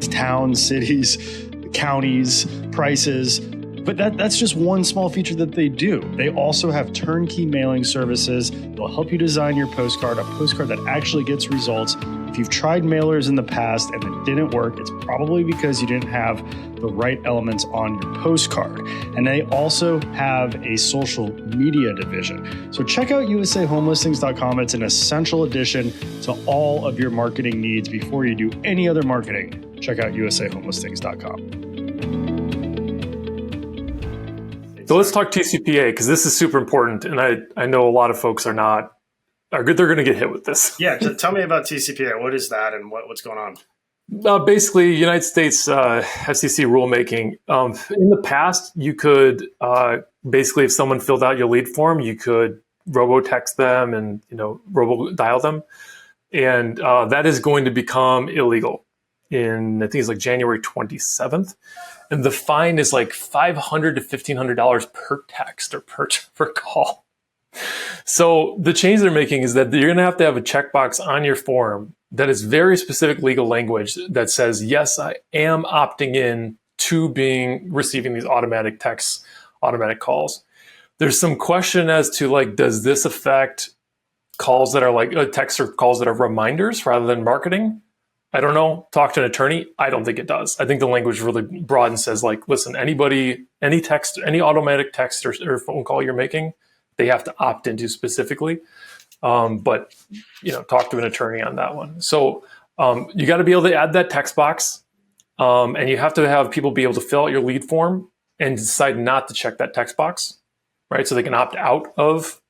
towns, cities, counties, prices. But that's just one small feature that they do. They also have turnkey mailing services. They'll help you design your postcard, a postcard that actually gets results. If you've tried mailers in the past and it didn't work, it's probably because you didn't have the right elements on your postcard. And they also have a social media division. So check out usahomelistings.com. It's an essential addition to all of your marketing needs before you do any other marketing. Check out usahomelistings.com.
So let's talk TCPA, because this is super important, and I know a lot of folks are good. They're going to get hit with this.
Yeah, tell me about TCPA. What is that, and what's going on?
Basically, United States FCC rulemaking. In the past, you could basically, if someone filled out your lead form, you could robo-text them and robo-dial them, and that is going to become illegal in, I think it's like January 27th. And the fine is like $500 to $1,500 per text or per call. So the change they're making is that you're going to have a checkbox on your form that is very specific legal language that says, yes, I am opting in to receiving these automatic texts, automatic calls. There's some question as to does this affect calls that are like texts or calls that are reminders rather than marketing? I don't know. Talk to an attorney. I don't think it does. I think the language is really broad and says listen, any text, any automatic text or phone call you're making, they have to opt into specifically. But talk to an attorney on that one. So you got to be able to add that text box, and you have to have people be able to fill out your lead form and decide not to check that text box, right? So they can opt out of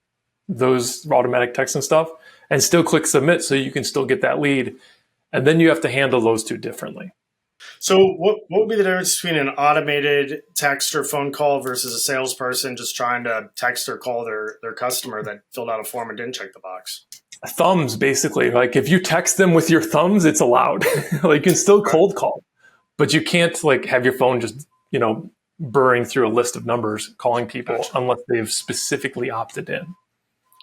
those automatic texts and stuff, and still click submit, so you can still get that lead. And then you have to handle those two differently.
So what would be the difference between an automated text or phone call versus a salesperson just trying to text or call their customer that filled out a form and didn't check the box?
Thumbs, basically. If you text them with your thumbs, it's allowed. You can still cold call, but you can't have your phone just, burring through a list of numbers calling people unless they've specifically opted in.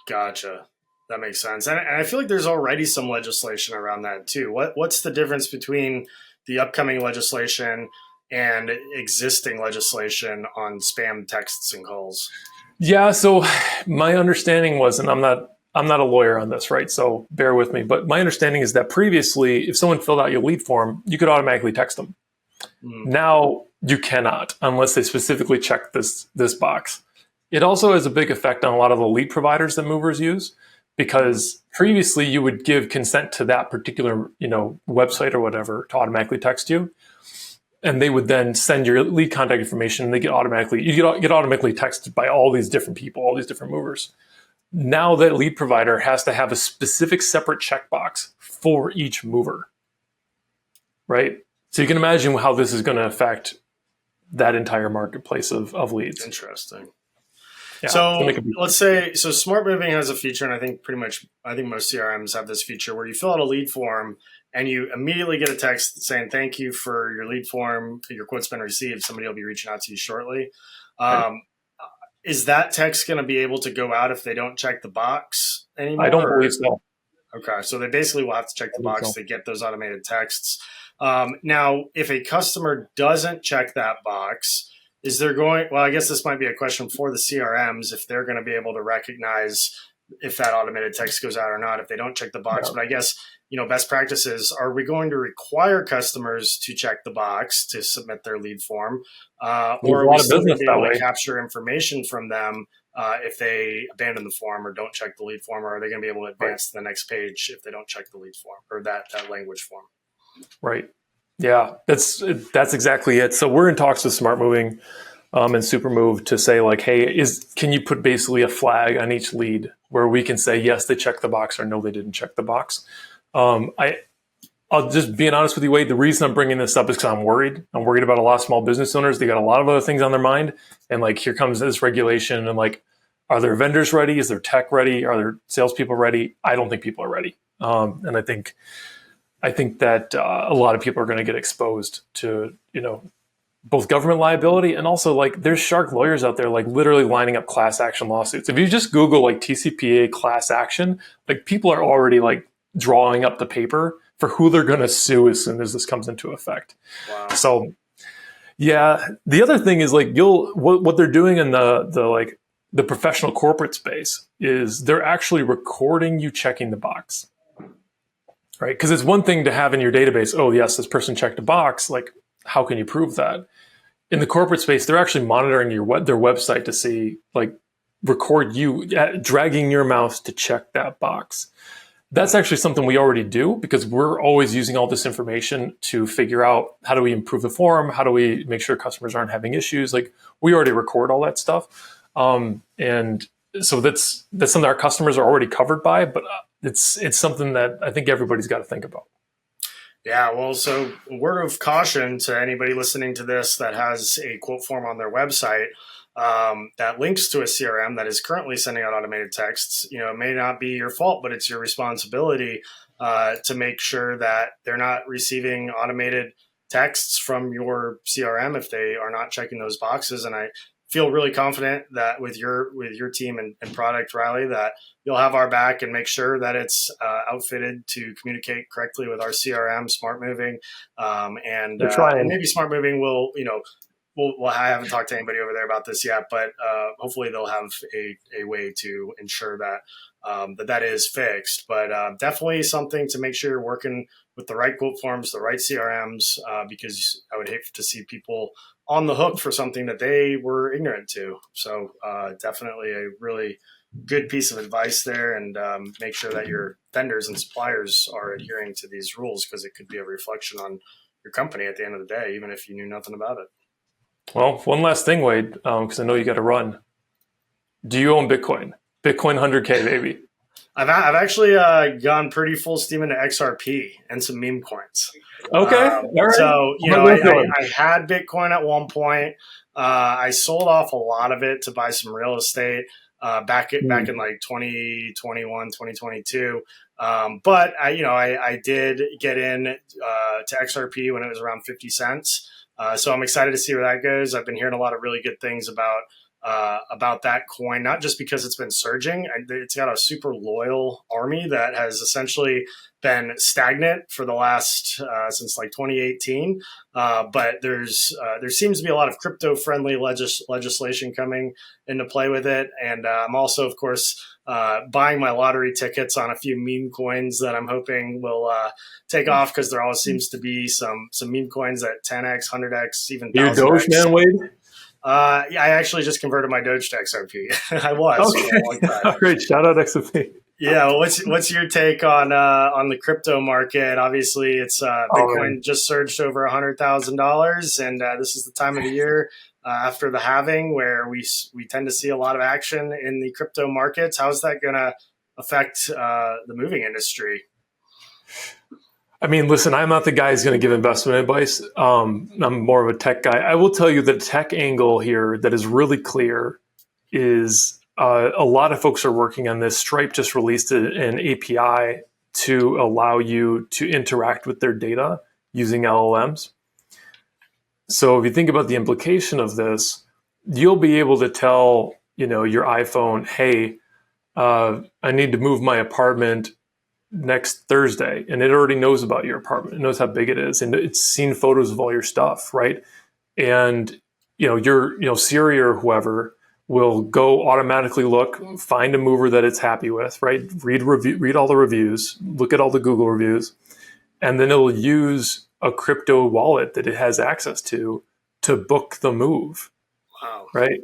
Gotcha. That makes sense. And I feel like there's already some legislation around that too. What's the difference between the upcoming legislation and existing legislation on spam texts and calls?
Yeah, so my understanding was, and I'm not a lawyer on this, right? So bear with me, but my understanding is that previously, if someone filled out your lead form, you could automatically text them. Now you cannot unless they specifically check this box. It also has a big effect on a lot of the lead providers that movers use, because previously you would give consent to that particular, website or whatever to automatically text you. And they would then send your lead contact information, and you get automatically texted by all these different people, all these different movers. Now that lead provider has to have a specific separate checkbox for each mover, right? So you can imagine how this is going to affect that entire marketplace of leads.
Interesting.
Yeah,
so let's say, Smart Moving has a feature, and I think most CRMs have this feature where you fill out a lead form and you immediately get a text saying, thank you for your lead form. Your quote's been received. Somebody will be reaching out to you shortly. Is that text going to be able to go out if they don't check the box anymore?
I don't believe so.
Okay. So they basically will have to check the box to get those automated texts. Now, if a customer doesn't check that box, I guess this might be a question for the CRMs, if they're going to be able to recognize if that automated text goes out or not, if they don't check the box. Yeah. But I guess, best practices, are we going to require customers to check the box to submit their lead form? Or are we still going to be able to capture information from them if they abandon the form or don't check the lead form? Or are they going to be able to advance to the next page if they don't check the lead form or that language form?
Right. Yeah, that's exactly it. So we're in talks with Smart Moving and Supermove to say hey, can you put basically a flag on each lead where we can say, yes, they checked the box or no, they didn't check the box. I'll just being honest with you, Wade, the reason I'm bringing this up is because I'm worried. I'm worried about a lot of small business owners. They got a lot of other things on their mind. And like, here comes this regulation. And like, are their vendors ready? Is their tech ready? Are their salespeople ready? I don't think people are ready. And I think that a lot of people are going to get exposed to, both government liability and also like there's shark lawyers out there like literally lining up class action lawsuits. If you just Google like TCPA class action, like people are already like drawing up the paper for who they're going to sue as soon as this comes into effect.
Wow.
So yeah, the other thing is like what they're doing in the professional corporate space is they're actually recording you checking the box, right? Because it's one thing to have in your database, oh yes, this person checked a box. Like, how can you prove that? In the corporate space, they're actually monitoring their website to see, like, record you dragging your mouse to check that box. That's actually something we already do because we're always using all this information to figure out how do we improve the form, how do we make sure customers aren't having issues. Like, we already record all that stuff, and so that's something our customers are already covered by. But it's something that I think everybody's got to think about.
Yeah, well, so word of caution to anybody listening to this that has a quote form on their website that links to a CRM that is currently sending out automated texts. It may not be your fault, but it's your responsibility to make sure that they're not receiving automated texts from your CRM if they are not checking those boxes. And I feel really confident that with your team and product, Riley, that you'll have our back and make sure that it's outfitted to communicate correctly with our CRM, Smart Moving, and maybe Smart Moving will, well, I haven't talked to anybody over there about this yet, but hopefully they'll have a way to ensure that that is fixed. But definitely something to make sure you're working with the right quote forms, the right CRMs, because I would hate to see people on the hook for something that they were ignorant to. So definitely a really good piece of advice there, and make sure that your vendors and suppliers are adhering to these rules because it could be a reflection on your company at the end of the day, even if you knew nothing about it.
Well, one last thing, Wade, because I know you got to run. Do you own Bitcoin? Bitcoin 100K, baby.
I've actually gone pretty full steam into XRP and some meme coins.
Okay. All right.
So, I had Bitcoin at one point. I sold off a lot of it to buy some real estate back in like 2021, 2022. But I did get in to XRP when it was around 50 cents. So I'm excited to see where that goes. I've been hearing a lot of really good things about that coin, not just because it's been surging. It's got a super loyal army that has essentially been stagnant for the last since like 2018. But there seems to be a lot of crypto friendly legislation coming into play with it. And I'm also, of course, buying my lottery tickets on a few meme coins that I'm hoping will take off, because there always seems to be some meme coins at 10x, 100x, even 1000x.
You're Doge man, Wade?
Yeah, I actually just converted my Doge to XRP. I was.
Okay. For a long time. Great. Shout out XRP.
Yeah. Well, what's your take on the crypto market? Obviously, it's Bitcoin just surged over $100,000, and this is the time of the year after the halving where we tend to see a lot of action in the crypto markets. How's that going to affect the moving industry?
I mean, listen, I'm not the guy who's going to give investment advice. I'm more of a tech guy. I will tell you the tech angle here that is really clear is a lot of folks are working on this. Stripe just released an API to allow you to interact with their data using LLMs. So if you think about the implication of this, you'll be able to tell, your iPhone, hey, I need to move my apartment next Thursday, and it already knows about your apartment. It knows how big it is, and it's seen photos of all your stuff, right? And your Siri or whoever will go automatically look, find a mover that it's happy with, right? Read all the reviews, look at all the Google reviews, and then it'll use a crypto wallet that it has access to book the move.
Wow.
Right?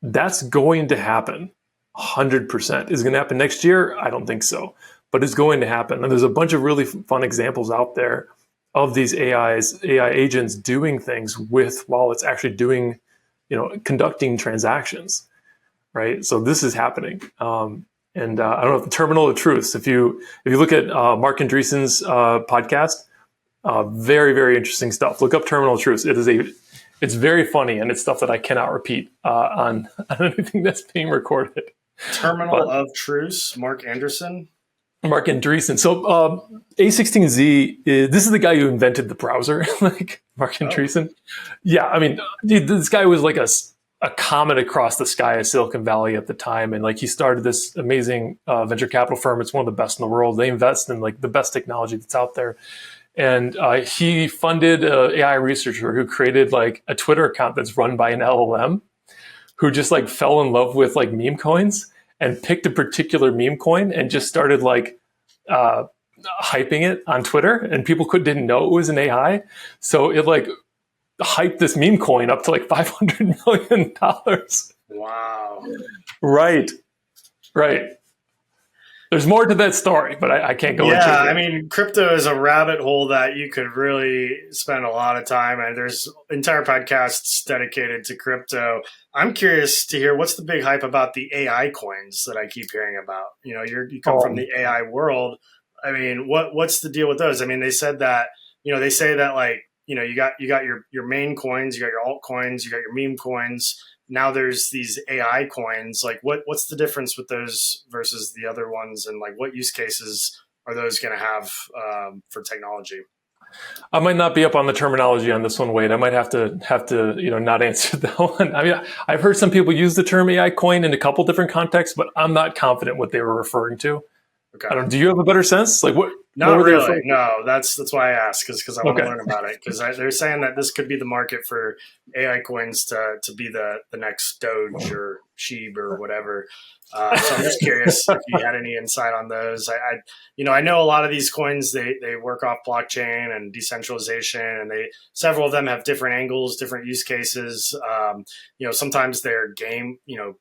That's going to happen 100%. Is it going to happen next year? I don't think so. But it's going to happen. And there's a bunch of really fun examples out there of these AI agents doing things with wallets, actually doing, conducting transactions, right? So this is happening. And I don't know if the terminal of truths, if you look at Mark Andreessen's podcast, Very, very interesting stuff. Look up Terminal Truths. It's very funny, and it's stuff that I cannot repeat on anything that's being recorded.
Terminal of Truths, Mark Anderson.
Mark Andreessen. So A16Z, this is the guy who invented the browser, like Mark Andreessen. Yeah, I mean, dude, this guy was like a comet across the sky of Silicon Valley at the time. And like he started this amazing venture capital firm. It's one of the best in the world. They invest in like the best technology that's out there. And he funded an AI researcher who created like a Twitter account that's run by an LLM who just like fell in love with like meme coins and picked a particular meme coin and just started like hyping it on Twitter, and people didn't know it was an AI. So it like hyped this meme coin up to like $500 million.
Wow.
Right. There's more to that story, but I can't go into it.
Yeah, I mean, crypto is a rabbit hole that you could really spend a lot of time, and there's entire podcasts dedicated to crypto. I'm curious to hear what's the big hype about the AI coins that I keep hearing about. You know, you come from the AI world. I mean, what's the deal with those? I mean, they said that, they say that like, you got your main coins, you got your altcoins, you got your meme coins. Now there's these AI coins. Like what's the difference with those versus the other ones? And like what use cases are those going to have for technology?
I might not be up on the terminology on this one, Wade. I might have to not answer that one. I mean, I've heard some people use the term AI coin in a couple different contexts, but I'm not confident what they were referring to. Okay. Do you have a better sense? Like what?
Not really. No, that's why I asked, because I want to learn about it. Because they're saying that this could be the market for AI coins to be the next Doge or Sheeb or whatever. So I'm just curious if you had any insight on those. I know a lot of these coins they work off blockchain and decentralization, and several of them have different angles, different use cases. Sometimes they're game.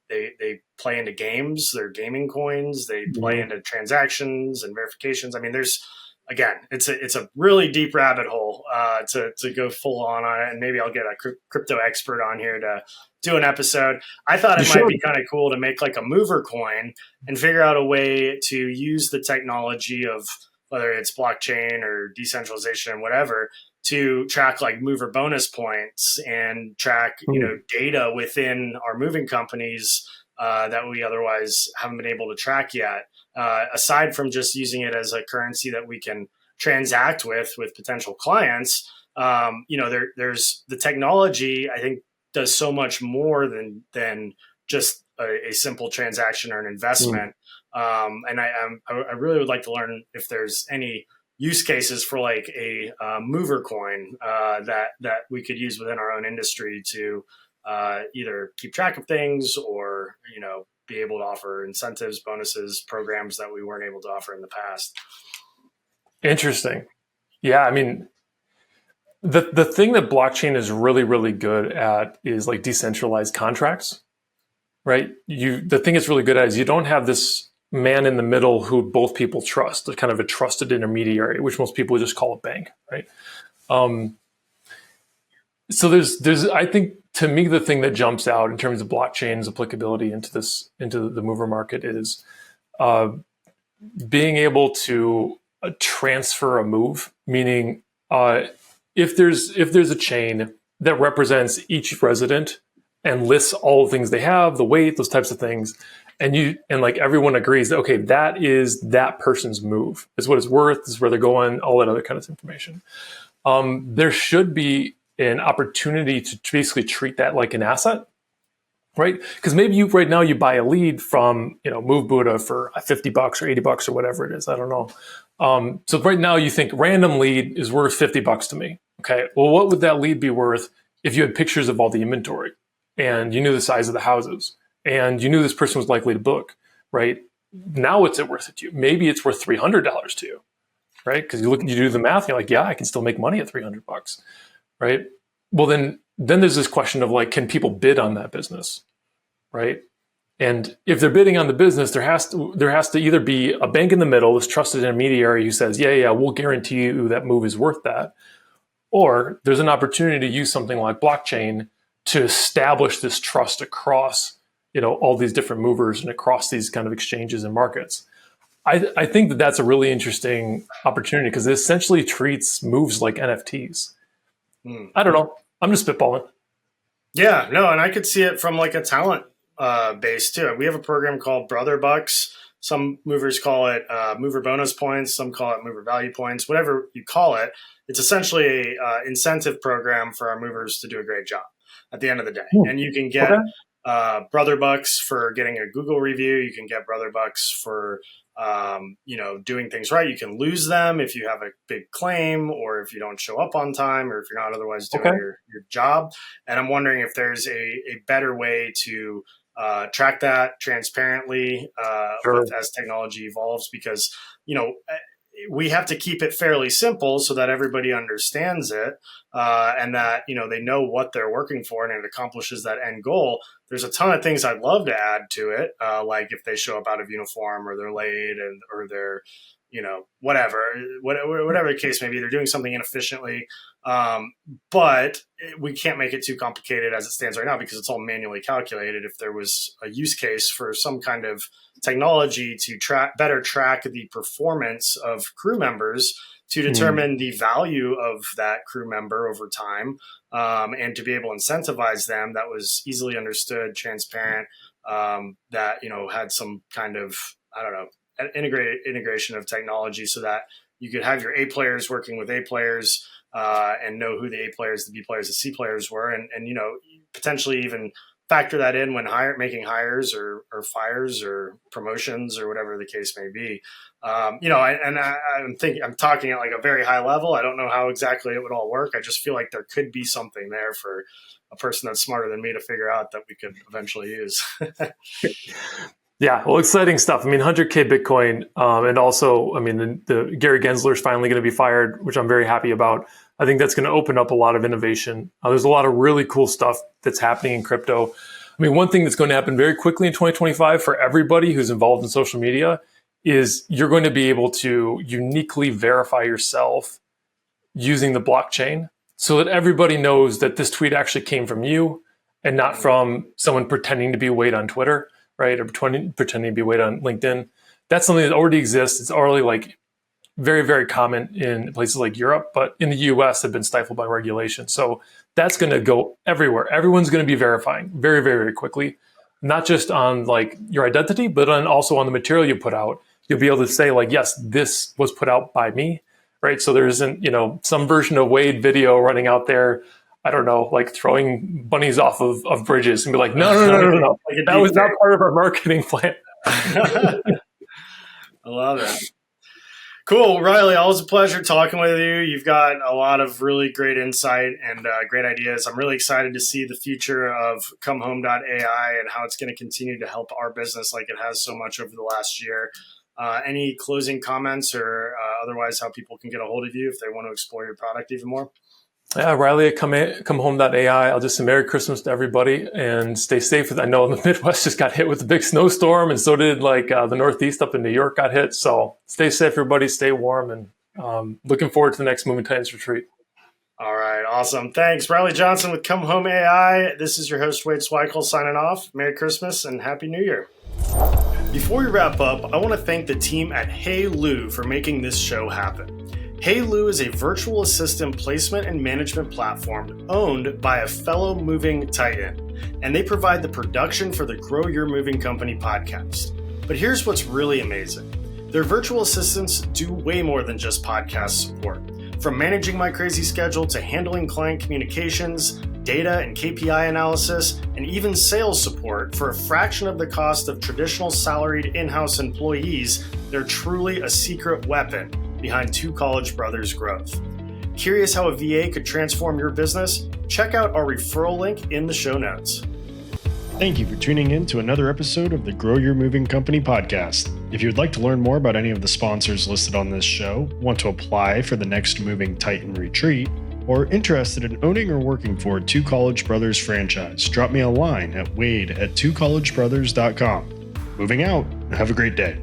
They play into games. They're gaming coins. They play into transactions and verifications. I mean, it's a really deep rabbit hole to go full on it, and maybe I'll get a crypto expert on here to do an episode. I thought it might be kind of cool to make like a mover coin and figure out a way to use the technology of whether it's blockchain or decentralization and whatever to track like mover bonus points and track data within our moving companies that we otherwise haven't been able to track yet. Aside from just using it as a currency that we can transact with potential clients, there's the technology, I think, does so much more than just a simple transaction or an investment. And I really would like to learn if there's any use cases for like a mover coin that we could use within our own industry to either keep track of things or, be able to offer incentives, bonuses, programs that we weren't able to offer in the past.
Interesting. Yeah. I mean, the thing that blockchain is really, really good at is like decentralized contracts, right? The thing it's really good at is you don't have this man in the middle who both people trust, kind of a trusted intermediary, which most people just call a bank, right? So there's I think, to me, the thing that jumps out in terms of blockchain's applicability into the mover market is being able to transfer a move. Meaning, if there's a chain that represents each resident and lists all the things they have, the weight, those types of things, and like everyone agrees that okay, that is that person's move. It's what it's worth. This is where they're going. All that other kind of information. There should be an opportunity to basically treat that like an asset, right? Because maybe right now you buy a lead from, Move Buddha for $50 or $80 or whatever it is. I don't know. So right now you think random lead is worth $50 to me. Okay. Well, what would that lead be worth if you had pictures of all the inventory and you knew the size of the houses and you knew this person was likely to book, right? Now what's it worth to you? Maybe it's worth $300 to you, right? Because you do the math, you're like, yeah, I can still make money at $300. Right. Well, then there's this question of like, can people bid on that business? Right. And if they're bidding on the business, there has to either be a bank in the middle, this trusted intermediary who says, yeah, we'll guarantee you that move is worth that. Or there's an opportunity to use something like blockchain to establish this trust across, all these different movers and across these kind of exchanges and markets. I think that that's a really interesting opportunity because it essentially treats moves like NFTs. I don't know. I'm just spitballing.
Yeah, no, and I could see it from like a talent base too. We have a program called Brother Bucks. Some movers call it mover bonus points. Some call it mover value points. Whatever you call it, it's essentially a incentive program for our movers to do a great job at the end of the day. And you can get Brother Bucks for getting a Google review. You can get Brother Bucks for doing things right. You can lose them if you have a big claim or if you don't show up on time or if you're not otherwise doing your job. And I'm wondering if there's a better way to track that transparently as technology evolves, because, we have to keep it fairly simple so that everybody understands it and that, they know what they're working for and it accomplishes that end goal. There's a ton of things I'd love to add to it, like if they show up out of uniform or they're late or they're, whatever the case may be, they're doing something inefficiently. But we can't make it too complicated as it stands right now because it's all manually calculated. If there was a use case for some kind of technology to better track the performance of crew members to determine the value of that crew member over time, and to be able to incentivize them, that was easily understood, transparent, that, had some kind of, integration of technology so that you could have your A players working with A players and know who the A players, the B players, the C players were, and potentially even factor that in when making hires or fires or promotions or whatever the case may be. I'm talking at like a very high level. I don't know how exactly it would all work. I just feel like there could be something there for a person that's smarter than me to figure out that we could eventually use.
Yeah, well, exciting stuff. 100K Bitcoin, and also, the Gary Gensler is finally going to be fired, which I'm very happy about. I think that's going to open up a lot of innovation. There's a lot of really cool stuff that's happening in crypto. One thing that's going to happen very quickly in 2025 for everybody who's involved in social media is you're going to be able to uniquely verify yourself using the blockchain so that everybody knows that this tweet actually came from you and not from someone pretending to be Wade on Twitter, right? Or pretending to be Wade on LinkedIn. That's something that already exists. It's already very, very common in places like Europe, but in the US have been stifled by regulation. So that's going to go everywhere. Everyone's going to be verifying very, very, very quickly, not just on your identity, but also on the material you put out. You'll be able to say yes, this was put out by me, right? So there isn't, some version of Wade video running out there, I don't know, throwing bunnies off of bridges and be like, no. That was not part of our marketing plan.
I love it. Cool. Riley, always a pleasure talking with you. You've got a lot of really great insight and great ideas. I'm really excited to see the future of ComeHome.ai and how it's going to continue to help our business like it has so much over the last year. Any closing comments or otherwise how people can get a hold of you if they want to explore your product even more?
Yeah, Riley at ComeHome.ai. I'll just say Merry Christmas to everybody and stay safe. I know the Midwest just got hit with a big snowstorm, and so did the Northeast up in New York got hit. So stay safe, everybody. Stay warm, and looking forward to the next Moving Titans retreat.
All right, awesome. Thanks, Riley Johnson with ComeHome AI. This is your host Wade Sweichel signing off. Merry Christmas and Happy New Year. Before we wrap up, I want to thank the team at Hey Lou for making this show happen. Hey Lou is a virtual assistant placement and management platform owned by a fellow moving titan, and they provide the production for the Grow Your Moving Company podcast. But here's what's really amazing. Their virtual assistants do way more than just podcast support. From managing my crazy schedule to handling client communications, data and KPI analysis, and even sales support for a fraction of the cost of traditional salaried in-house employees, they're truly a secret weapon behind Two College Brothers' growth. Curious how a VA could transform your business? Check out our referral link in the show notes.
Thank you for tuning in to another episode of the Grow Your Moving Company podcast. If you'd like to learn more about any of the sponsors listed on this show, want to apply for the next Moving Titan retreat, or interested in owning or working for a Two College Brothers franchise, drop me a line at wade@twocollegebrothers.com. Moving out. Have a great day.